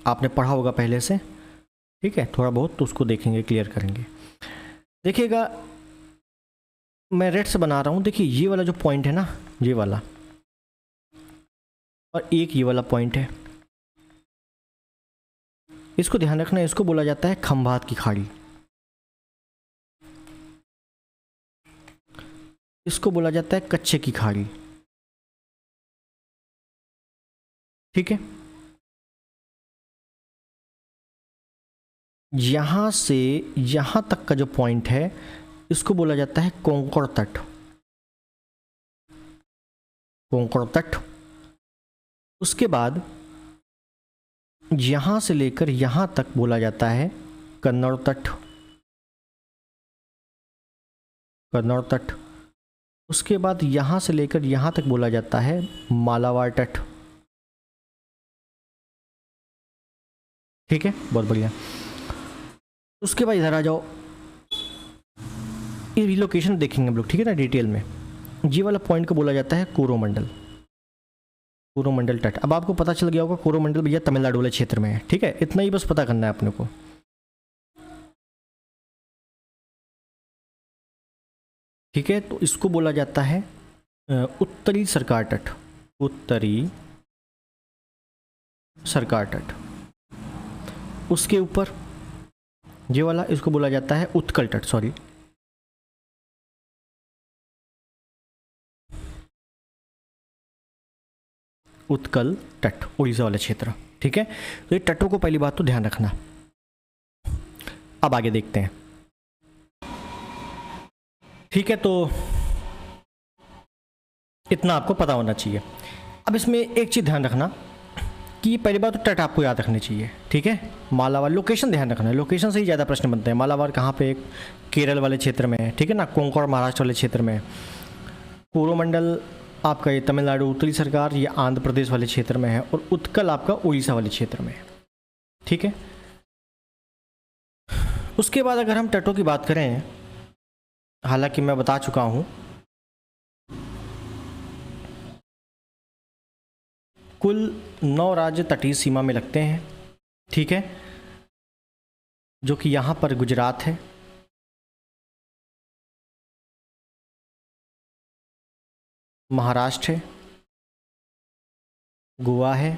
S1: आपने पढ़ा होगा पहले से, ठीक है, थोड़ा बहुत तो उसको देखेंगे, क्लियर करेंगे। देखिएगा मैं रेड से बना रहा हूँ, देखिए ये वाला जो पॉइंट है ना, ये वाला, और एक ये वाला पॉइंट है, इसको ध्यान रखना है। इसको बोला जाता है खंभात की खाड़ी, इसको बोला जाता है कच्चे की खाड़ी, ठीक है। यहां से यहां तक का जो पॉइंट है इसको बोला जाता है कोंकण तट, कोंकण तट। उसके बाद यहां से लेकर यहां तक बोला जाता है कन्नड़ तट, कन्नड़ तट। उसके बाद यहां से लेकर यहां तक बोला जाता है मालाबार तट, ठीक है, बहुत बढ़िया। उसके बाद इधर आ जाओ, ये रिलोकेशन देखेंगे हम लोग, ठीक है ना, डिटेल में। ये वाला पॉइंट को बोला जाता है कोरोमंडल, कोरोमंडल तट। अब आपको पता चल गया होगा कोरोमंडल भैया तमिलनाडु वाले क्षेत्र में है, ठीक है, इतना ही बस पता करना है अपने को, ठीक है। तो इसको बोला जाता है उत्तरी सरकार तट, उत्तरी सरकार तट। उसके ऊपर ये वाला, इसको बोला जाता है उत्कल तट, सॉरी, उत्कल तट, उड़ीसा वाला क्षेत्र, ठीक है। तो ये तटों को पहली बात तो ध्यान रखना। अब आगे देखते हैं, ठीक है। तो इतना आपको पता होना चाहिए। अब इसमें एक चीज़ ध्यान रखना कि पहली बात तो तट आपको याद रखने चाहिए, ठीक है। मालाबार, लोकेशन ध्यान रखना है, लोकेशन से ही ज़्यादा प्रश्न बनते हैं। मालाबार कहाँ पे? केरल वाले क्षेत्र में है, ठीक है ना, कोंकण महाराष्ट्र वाले क्षेत्र में है। कोरोमंडल आपका ये तमिलनाडु, उत्तरी सरकार ये आंध्र प्रदेश वाले क्षेत्र में है, और उत्कल आपका उड़ीसा वाले क्षेत्र में है, ठीक है। उसके बाद अगर हम तटों की बात करें, हालांकि मैं बता चुका हूं, कुल 9 राज्य तटीय सीमा में लगते हैं, ठीक है, जो कि यहाँ पर गुजरात है, महाराष्ट्र है, गोवा है,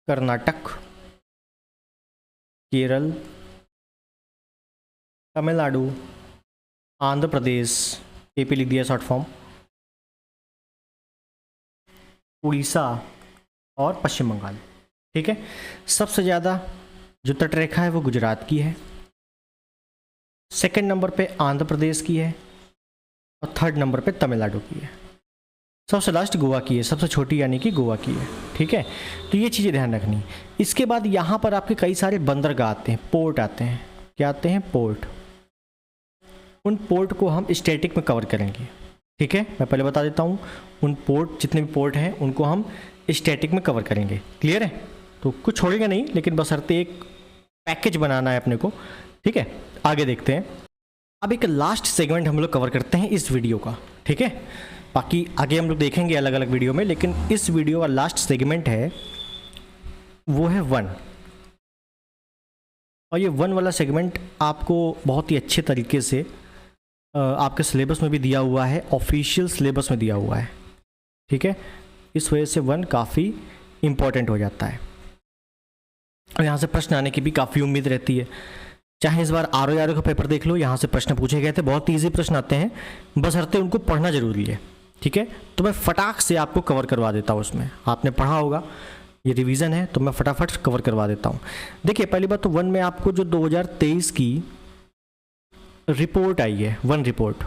S1: कर्नाटक, केरल, तमिलनाडु, आंध्र प्रदेश, एपी लिख दिया शॉर्ट फॉर्म, उड़ीसा और पश्चिम बंगाल, ठीक है। सबसे ज़्यादा जो तटरेखा है वो गुजरात की है, सेकंड नंबर पे आंध्र प्रदेश की है, और थर्ड नंबर पे तमिलनाडु की है, सबसे लास्ट गोवा की है, सबसे छोटी यानी कि गोवा की है, ठीक है। तो ये चीज़ें ध्यान रखनी। इसके बाद यहाँ पर आपके कई सारे बंदरगाह आते हैं, पोर्ट आते हैं। क्या आते हैं? पोर्ट। उन पोर्ट को हम स्टैटिक में कवर करेंगे, ठीक है। मैं पहले बता देता हूँ, उन पोर्ट जितने भी पोर्ट हैं उनको हम स्टैटिक में कवर करेंगे। क्लियर है? तो कुछ छोड़ेंगे नहीं, लेकिन बशर्ते एक पैकेज बनाना है अपने को, ठीक है। आगे देखते हैं। अब एक लास्ट सेगमेंट हम लोग कवर करते हैं इस वीडियो का, ठीक है। बाकी आगे हम लोग देखेंगे अलग अलग वीडियो में, लेकिन इस वीडियो का लास्ट सेगमेंट है वो है 1। और ये 1 वाला सेगमेंट आपको बहुत ही अच्छे तरीके से आपके सिलेबस में भी दिया हुआ है, ऑफिशियल सिलेबस में दिया हुआ है, ठीक है। इस वजह से 1 काफ़ी इम्पोर्टेंट हो जाता है और यहाँ से प्रश्न आने की भी काफ़ी उम्मीद रहती है। चाहे इस बार RO का पेपर देख लो, यहाँ से प्रश्न पूछे गए थे, बहुत ईजी प्रश्न आते हैं, बशर्ते उनको पढ़ना जरूरी है, ठीक है। तो मैं फटाक से आपको कवर करवा देता हूँ। उसमें आपने पढ़ा होगा, ये रिवीजन है, तो मैं फटाफट कवर करवा देता हूँ। देखिए, पहली बात तो 1 में आपको जो 2023 की रिपोर्ट आई है, 1 रिपोर्ट,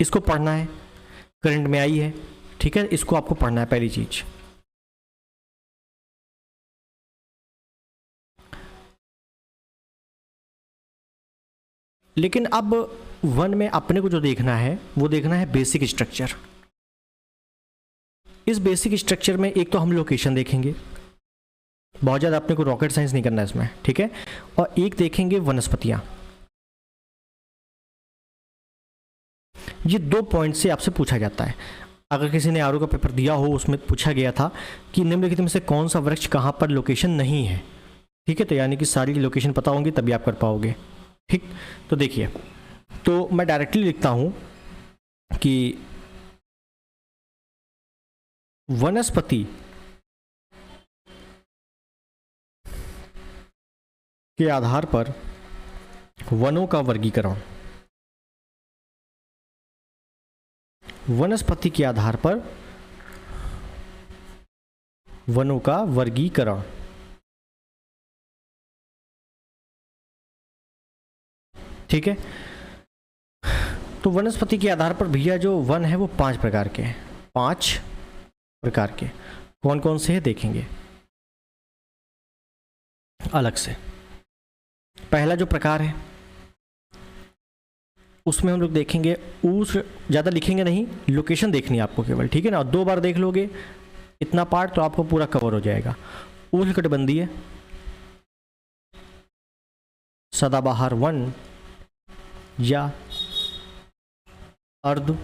S1: इसको पढ़ना है। करंट में आई है, ठीक है, इसको आपको पढ़ना है, पहली चीज। लेकिन अब 1 में अपने को जो देखना है वो देखना है बेसिक स्ट्रक्चर। इस बेसिक स्ट्रक्चर में एक तो हम लोकेशन देखेंगे, बहुत ज़्यादा अपने को रॉकेट साइंस नहीं करना है इसमें, ठीक है। और एक देखेंगे वनस्पतियाँ। ये 2 पॉइंट से आपसे पूछा जाता है। अगर किसी ने RO का पेपर दिया हो, उसमें पूछा गया था कि निम्नलिखित में से कौन सा वृक्ष कहाँ पर लोकेशन नहीं है, ठीक है। तो यानी कि सारी लोकेशन पता होंगी तभी आप कर पाओगे, ठीक। तो देखिए, तो मैं डायरेक्टली लिखता हूँ कि वनस्पति के आधार पर वनों का वर्गीकरण, वनस्पति के आधार पर वनों का वर्गीकरण, ठीक है। तो वनस्पति के आधार पर भैया जो वन है वो 5 प्रकार के हैं, 5 प्रकार के। कौन कौन से हैं देखेंगे अलग से। पहला जो प्रकार है उसमें हम लोग देखेंगे, उस ज़्यादा लिखेंगे नहीं, लोकेशन देखनी है आपको केवल, ठीक है ना। 2 बार देख लोगे इतना पार्ट तो आपको पूरा कवर हो जाएगा। उष्णकटिबंधीय, सदाबहार वन या अर्ध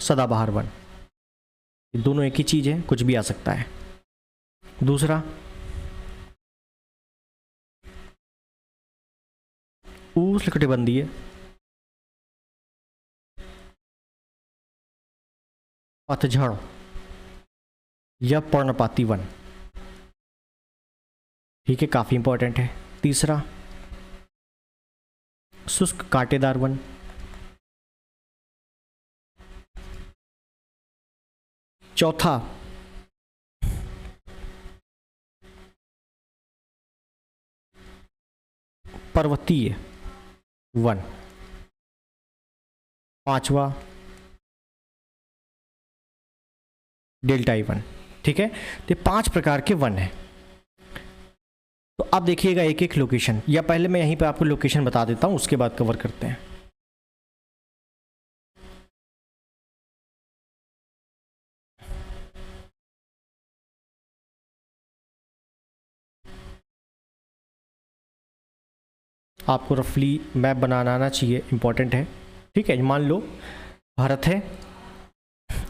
S1: सदाबहार वन, ये दोनों एक ही चीज़ है, कुछ भी आ सकता है। दूसरा उष्णकटिबंधीय, पतझड़ या पर्णपाती वन, ठीक है, काफी इंपॉर्टेंट है। तीसरा शुष्क कांटेदार वन, चौथा पर्वतीय वन, पांचवा डेल्टाई वन, ठीक है। तो 5 प्रकार के वन है। तो अब देखिएगा एक एक लोकेशन, या पहले मैं यहीं पे आपको लोकेशन बता देता हूं, उसके बाद कवर करते हैं। आपको रफली मैप बनाना आना चाहिए, इंपॉर्टेंट है, ठीक है। मान लो भारत है,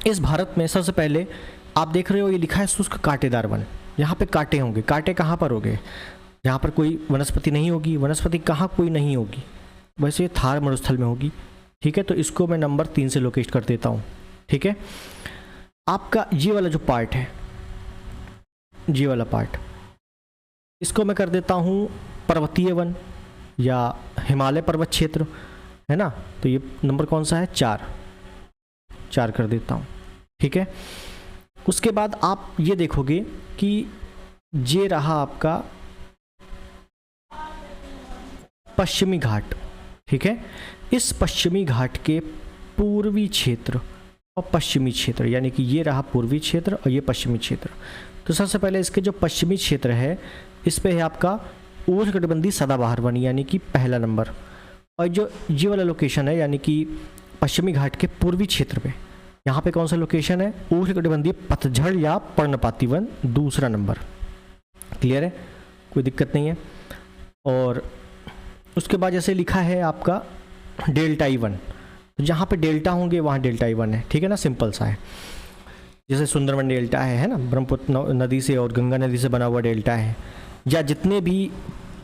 S1: इस भारत में सबसे पहले आप देख रहे हो ये लिखा है शुष्क कांटेदार वन। यहाँ पे कांटे होंगे, कांटे कहाँ पर होंगे? यहाँ पर कोई वनस्पति नहीं होगी। वनस्पति कहाँ कोई नहीं होगी? वैसे ये थार मरुस्थल में होगी, ठीक है। तो इसको मैं नंबर 3 से लोकेट कर देता हूँ, ठीक है। आपका ये वाला जो पार्ट है, ये वाला पार्ट, इसको मैं कर देता हूँ पर्वतीय वन या हिमालय पर्वत क्षेत्र, है ना। तो ये नंबर कौन सा है? 4 कर देता हूँ, ठीक है। उसके बाद आप ये देखोगे कि ये रहा आपका पश्चिमी घाट, ठीक है। इस पश्चिमी घाट के पूर्वी क्षेत्र और पश्चिमी क्षेत्र, यानी कि ये रहा पूर्वी क्षेत्र और ये पश्चिमी क्षेत्र। तो सबसे पहले इसके जो पश्चिमी क्षेत्र है इस पे है आपका उष्णकटिबंधीय सदाबहार वन, यानी कि पहला नंबर। और जो ये वाला लोकेशन है यानी कि पश्चिमी घाट के पूर्वी क्षेत्र पे, यहाँ पे कौन सा लोकेशन है, उष्णकटिबंधीय पतझड़ या पर्णपाती वन, दूसरा नंबर। क्लियर है, कोई दिक्कत नहीं है। और उसके बाद जैसे लिखा है आपका डेल्टा ई वन, तो जहाँ पे डेल्टा होंगे वहाँ डेल्टा ई वन है, ठीक है ना, सिंपल सा है। जैसे सुंदरवन डेल्टा है ना, ब्रह्मपुत्र नदी से और गंगा नदी से बना हुआ डेल्टा है, या जितने भी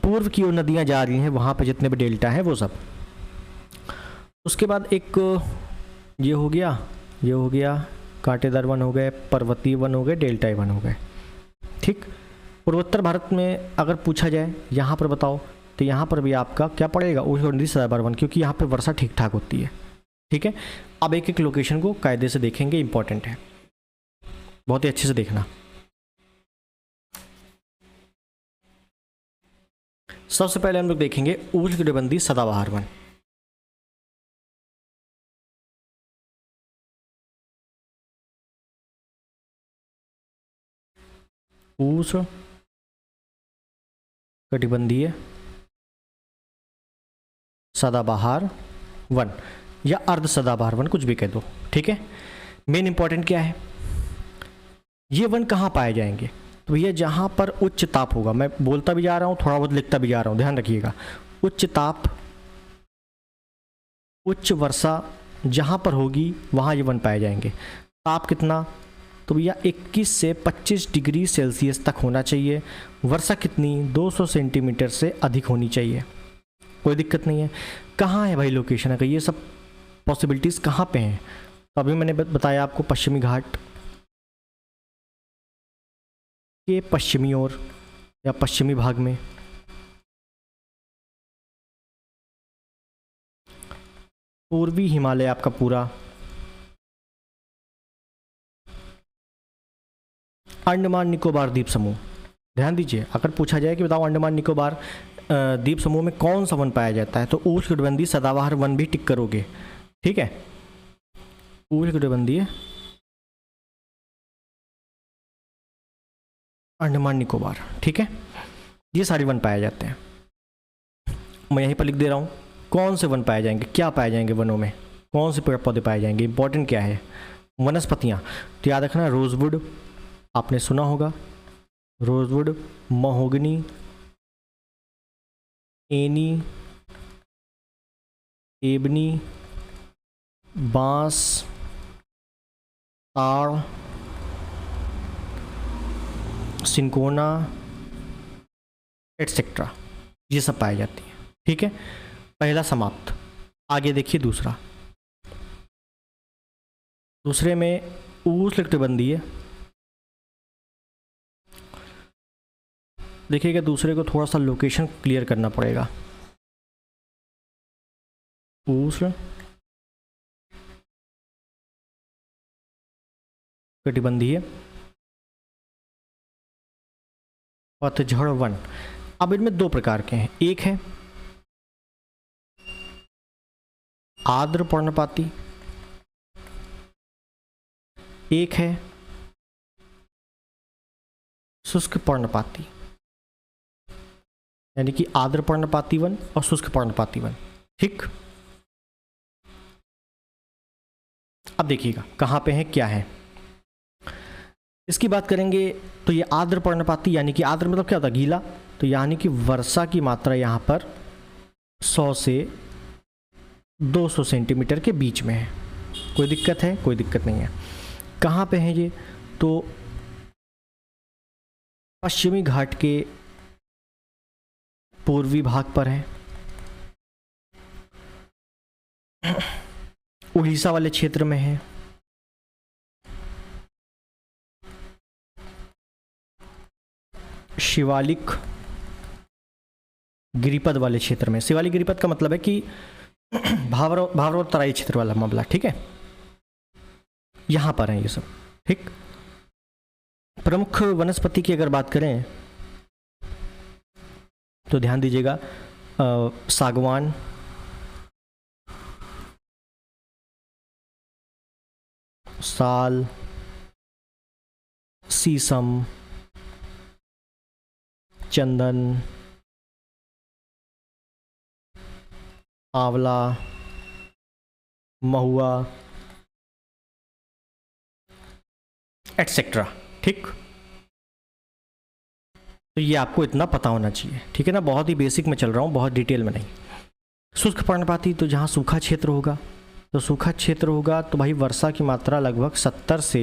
S1: पूर्व की ओर नदियाँ जा रही हैं वहाँ पे जितने भी डेल्टा हैं वो सब। उसके बाद एक ये हो गया कांटेदार वन हो गए, पर्वतीय वन हो गए, डेल्टा ई वन हो गए, ठीक। पूर्वोत्तर भारत में अगर पूछा जाए यहाँ पर बताओ, तो यहाँ पर भी आपका क्या पड़ेगा, उष्णकटिबंधीय सदाबहार वन, क्योंकि यहाँ पे वर्षा ठीक ठाक होती है, ठीक है। अब एक एक लोकेशन को कायदे से देखेंगे, इंपॉर्टेंट है, बहुत ही अच्छे से देखना। सबसे पहले हम लोग देखेंगे उष्णकटिबंधीय सदाबहार वन। उष्णकटिबंधीय सदाबहार वन या अर्ध सदाबहार वन, कुछ भी कह दो, ठीक है। मेन इंपॉर्टेंट क्या है, ये वन कहाँ पाए जाएंगे, तो भैया जहाँ पर उच्च ताप होगा, मैं बोलता भी जा रहा हूँ थोड़ा बहुत लिखता भी जा रहा हूँ, ध्यान रखिएगा। उच्च ताप, उच्च वर्षा जहाँ पर होगी वहाँ ये वन पाए जाएंगे। ताप कितना, तो भैया 21 से 25 डिग्री सेल्सियस तक होना चाहिए। वर्षा कितनी, 200 सेंटीमीटर से अधिक होनी चाहिए, कोई दिक्कत नहीं है। कहाँ है भाई लोकेशन है, ये सब पॉसिबिलिटीज़ कहाँ पे हैं, तो अभी मैंने बताया आपको पश्चिमी घाट के पश्चिमी ओर या पश्चिमी भाग में, पूर्वी हिमालय आपका पूरा, अंडमान निकोबार द्वीप समूह। ध्यान दीजिए, अगर पूछा जाए कि बताओ अंडमान निकोबार द्वीप समूह में कौन सा वन पाया जाता है, तो उष्णकटिबंधीय सदाबहार वन भी टिक करोगे, ठीक है। उष्णकटिबंधीय अंडमान निकोबार, ठीक है, ये सारे वन पाए जाते हैं। मैं यहीं पर लिख दे रहा हूँ कौन से वन पाए जाएंगे, क्या पाए जाएंगे वनों में, कौन से पेड़ पौधे पाए जाएंगे, इंपॉर्टेंट क्या है, वनस्पतियाँ। तो याद रखना, रोजवुड आपने सुना होगा, रोजवुड, महोगनी, एनी, एबनी, बांस, ताड़, सिंकोना एटसेट्रा, ये सब पाई जाती है, ठीक है। पहला समाप्त। आगे देखिए दूसरा, दूसरे में उष्णकटिबंधीय, देखिएगा दूसरे को थोड़ा सा लोकेशन क्लियर करना पड़ेगा। उष्णकटिबंधीय पतझड़ वन। अब इनमें दो प्रकार के हैं, एक है आर्द्र पर्णपाती, एक है शुष्क पर्णपाती, यानी कि आर्द्र पर्णपाती वन और शुष्क पर्णपाती वन, ठीक। अब देखिएगा कहाँ पे है, क्या है, इसकी बात करेंगे तो ये आर्द्र पर्णपाती, यानी कि आर्द्र मतलब क्या होता है, गीला, तो यानी कि वर्षा की मात्रा यहाँ पर 100 से 200 सेंटीमीटर के बीच में है। कोई दिक्कत है, कोई दिक्कत नहीं है। कहाँ पे है ये, तो पश्चिमी घाट के पूर्वी भाग पर है, उड़ीसा वाले क्षेत्र में है, शिवालिक गिरिपद वाले क्षेत्र में। शिवालिक गिरिपद का मतलब है कि भावरों तराई क्षेत्र वाला मामला, ठीक है, यहां पर है ये सब, ठीक। प्रमुख वनस्पति की अगर बात करें तो ध्यान दीजिएगा, सागवान, साल, शीशम, चंदन, आंवला, महुआ, एटसेट्रा। ठीक, तो ये आपको इतना पता होना चाहिए, ठीक है ना। बहुत ही बेसिक में चल रहा हूँ, बहुत डिटेल में नहीं। शुष्क पर्णपाती, तो जहाँ सूखा क्षेत्र होगा, तो सूखा क्षेत्र होगा तो भाई वर्षा की मात्रा लगभग 70 से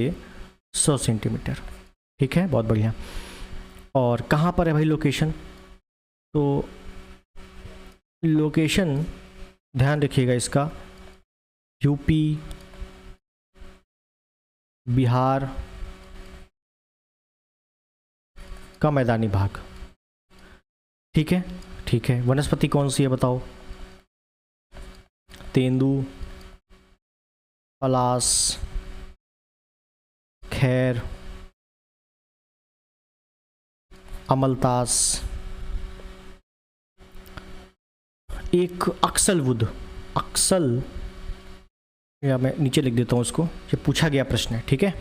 S1: 100 सेंटीमीटर। ठीक है, बहुत बढ़िया। और कहाँ पर है भाई लोकेशन, तो लोकेशन ध्यान रखिएगा इसका, यूपी, बिहार का मैदानी भाग। ठीक है, ठीक है। वनस्पति कौन सी है बताओ, तेंदू, पलास, खैर, अमलतास, एक अक्सलवुड, अक्सल, या मैं नीचे लिख देता हूँ उसको, ये पूछा गया प्रश्न है। ठीक है,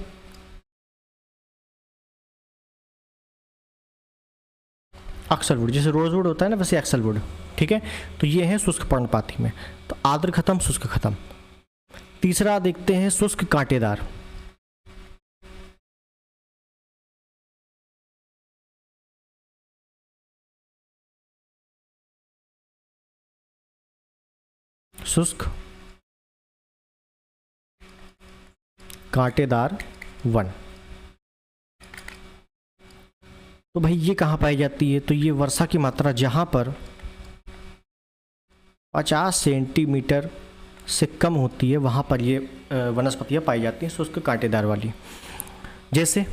S1: अक्सलवुड, जैसे रोजवुड होता है ना वैसे अक्सलवुड। ठीक है, तो ये है शुष्क पर्णपाती में। तो आर्द्र खत्म, शुष्क खत्म। तीसरा देखते हैं शुष्क कांटेदार। शुष्क कांटेदार वन, तो भाई ये कहाँ पाई जाती है, तो ये वर्षा की मात्रा जहाँ पर 50 सेंटीमीटर से कम होती है वहाँ पर ये वनस्पतियाँ पाई जाती हैं शुष्क कांटेदार वाली। जैसे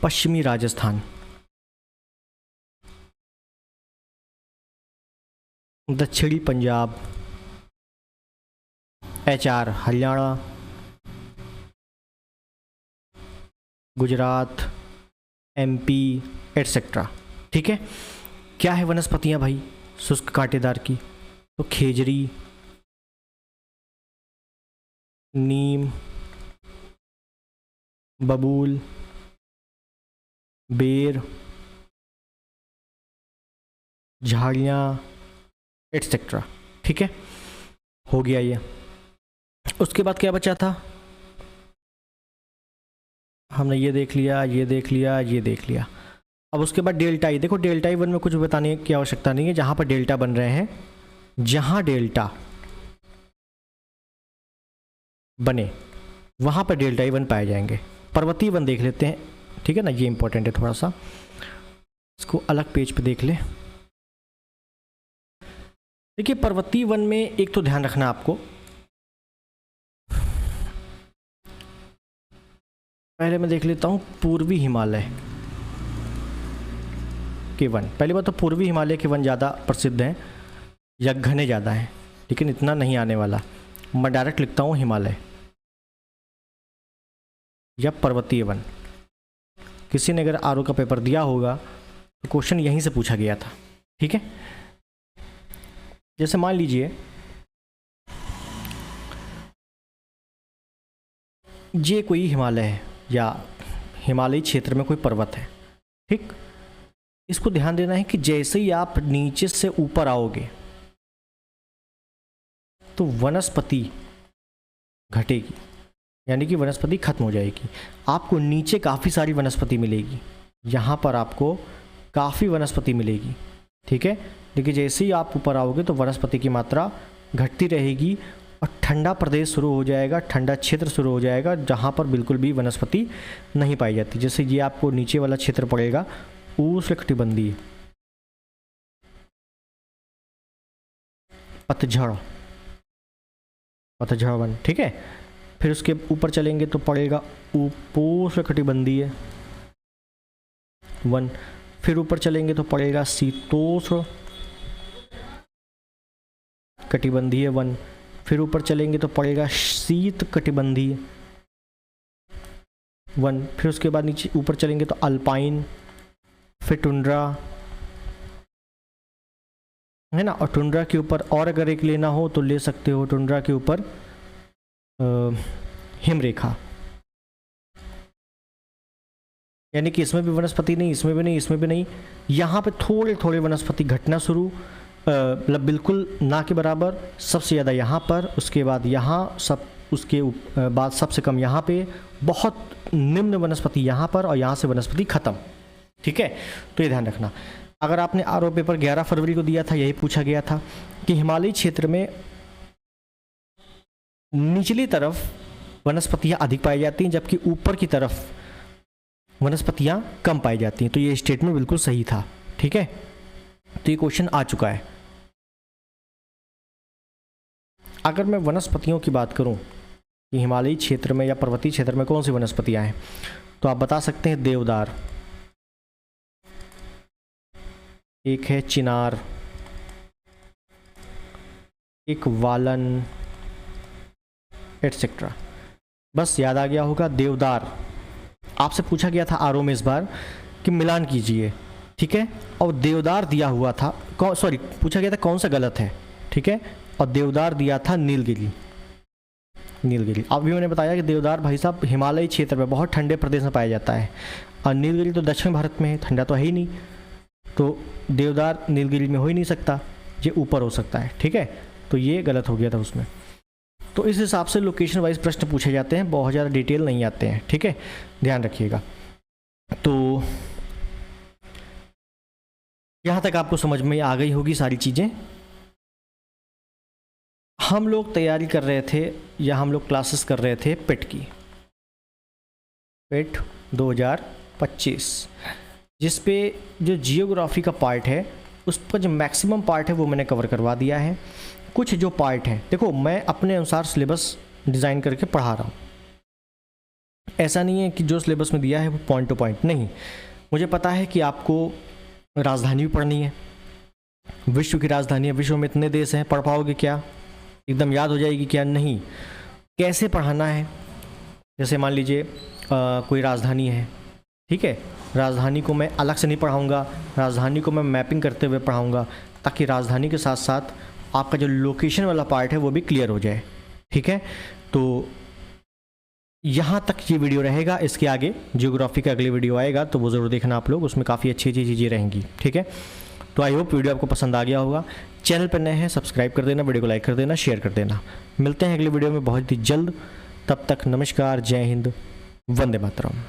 S1: पश्चिमी राजस्थान, दक्षिणी Punjab, HR Haryana, Gujarat, MP etcetera. ठीक है, क्या है वनस्पतियाँ भाई शुष्क कांटेदार की, तो खेजड़ी, नीम, बबूल, बेर, झाड़ियाँ एटसेट्रा। ठीक है, हो गया ये। उसके बाद क्या बचा था, हमने ये देख लिया, ये देख लिया, ये देख लिया। अब उसके बाद डेल्टाई, देखो डेल्टाई वन में कुछ बताने की आवश्यकता नहीं है, जहाँ पर डेल्टा बन रहे हैं, जहाँ डेल्टा बने वहाँ पर डेल्टाई वन पाए जाएंगे। पर्वतीय वन देख लेते हैं, ठीक है ना, ये इंपॉर्टेंट है थोड़ा सा, इसको अलग पेज पे देख ले। देखिए पर्वतीय वन में एक तो ध्यान रखना आपको, पहले मैं देख लेता हूँ पूर्वी हिमालय के वन। पहली बात तो पूर्वी हिमालय के वन ज़्यादा प्रसिद्ध हैं या घने ज़्यादा हैं, लेकिन इतना नहीं आने वाला। मैं डायरेक्ट लिखता हूँ हिमालय या पर्वतीय वन। किसी ने अगर आरओ का पेपर दिया होगा तो क्वेश्चन यहीं से पूछा गया था। ठीक है, जैसे मान लीजिए ये कोई हिमालय है या हिमालयी क्षेत्र में कोई पर्वत है। ठीक, इसको ध्यान देना है कि जैसे ही आप नीचे से ऊपर आओगे तो वनस्पति घटेगी, यानी कि वनस्पति खत्म हो जाएगी। आपको नीचे काफ़ी सारी वनस्पति मिलेगी, यहाँ पर आपको काफ़ी वनस्पति मिलेगी। ठीक है, लेकिन जैसे ही आप ऊपर आओगे तो वनस्पति की मात्रा घटती रहेगी और ठंडा प्रदेश शुरू हो जाएगा, ठंडा क्षेत्र शुरू हो जाएगा, जहाँ पर बिल्कुल भी वनस्पति नहीं पाई जाती। जैसे ये आपको नीचे वाला क्षेत्र पड़ेगा उष्णकटिबंधीय, पतझड़, पतझड़ वन। ठीक है, फिर उसके ऊपर चलेंगे तो पड़ेगा उपोष्णकटिबंधीय वन, फिर ऊपर चलेंगे तो पड़ेगा शीतोष्ण कटिबंधीय वन, फिर ऊपर चलेंगे तो पड़ेगा शीत कटिबंधीय वन, फिर उसके बाद नीचे ऊपर चलेंगे तो अल्पाइन, फिर टुंड्रा, है ना। और टुंड्रा के ऊपर और अगर एक लेना हो तो ले सकते हो, टुंड्रा के ऊपर हिमरेखा, यानी कि इसमें भी वनस्पति नहीं, इसमें भी नहीं, इसमें भी नहीं, यहाँ पे थोड़े थोड़े वनस्पति घटना शुरू, मतलब बिल्कुल ना के बराबर, सबसे ज़्यादा यहाँ पर, उसके बाद यहाँ, सब उसके बाद सबसे कम यहाँ पे, बहुत निम्न वनस्पति यहाँ पर, और यहाँ से वनस्पति खत्म। ठीक है, तो ये ध्यान रखना। अगर आपने आरओ पेपर 11 फरवरी को दिया था, यही पूछा गया था कि हिमालयी क्षेत्र में निचली तरफ वनस्पतियाँ अधिक पाई जाती हैं जबकि ऊपर की तरफ वनस्पतियाँ कम पाई जाती हैं। तो ये स्टेटमेंट बिल्कुल सही था। ठीक है, तो ये क्वेश्चन आ चुका है। अगर मैं वनस्पतियों की बात करूं कि हिमालयी क्षेत्र में या पर्वतीय क्षेत्र में कौन सी वनस्पतियां हैं, तो आप बता सकते हैं देवदार, एक है चिनार, एक वालन, एटसेट्रा। बस याद आ गया होगा देवदार। आपसे पूछा गया था आरओ में इस बार कि मिलान कीजिए, ठीक है, और देवदार दिया हुआ था, सॉरी पूछा गया था कौन सा गलत है, ठीक है, और देवदार दिया था नीलगिरी। नीलगिरी अभी मैंने बताया कि देवदार भाई साहब हिमालयी क्षेत्र में बहुत ठंडे प्रदेश में पाया जाता है, और नीलगिरी तो दक्षिण भारत में है, ठंडा तो है ही नहीं, तो देवदार नीलगिरी में हो ही नहीं सकता, ये ऊपर हो सकता है। ठीक है, तो ये गलत हो गया था उसमें। तो इस हिसाब से लोकेशन वाइज प्रश्न पूछे जाते हैं, बहुत ज़्यादा डिटेल नहीं आते हैं। ठीक है, ध्यान रखिएगा। तो यहाँ तक आपको समझ में आ गई होगी सारी चीज़ें। हम लोग तैयारी कर रहे थे या हम लोग क्लासेस कर रहे थे पेट की, पेट 2025, जिस पे जो जियोग्राफी का पार्ट है उस पर जो मैक्सिमम पार्ट है वो मैंने कवर करवा दिया है। कुछ जो पार्ट हैं, देखो मैं अपने अनुसार सिलेबस डिज़ाइन करके पढ़ा रहा हूँ, ऐसा नहीं है कि जो सिलेबस में दिया है वो पॉइंट टू पॉइंट नहीं। मुझे पता है कि आपको राजधानी भी पढ़नी है, विश्व की राजधानी है, विश्व में इतने देश हैं, पढ़ पाओगे क्या, एकदम याद हो जाएगी क्या, नहीं। कैसे पढ़ाना है, जैसे मान लीजिए कोई राजधानी है, ठीक है, राजधानी को मैं अलग से नहीं पढ़ाऊँगा, राजधानी को मैं मैपिंग करते हुए पढ़ाऊँगा, ताकि राजधानी के साथ साथ आपका जो लोकेशन वाला पार्ट है वो भी क्लियर हो जाए। ठीक है, तो यहाँ तक ये वीडियो रहेगा, इसके आगे जियोग्राफी का अगले वीडियो आएगा तो वो ज़रूर देखना आप लोग, उसमें काफ़ी अच्छी अच्छी चीज़ें रहेंगी। ठीक है, तो आई होप वीडियो आपको पसंद आ गया होगा। चैनल पर नए हैं सब्सक्राइब कर देना, वीडियो को लाइक कर देना, शेयर कर देना। मिलते हैं अगले वीडियो में बहुत ही जल्द, तब तक नमस्कार, जय हिंद, वंदे मातरम।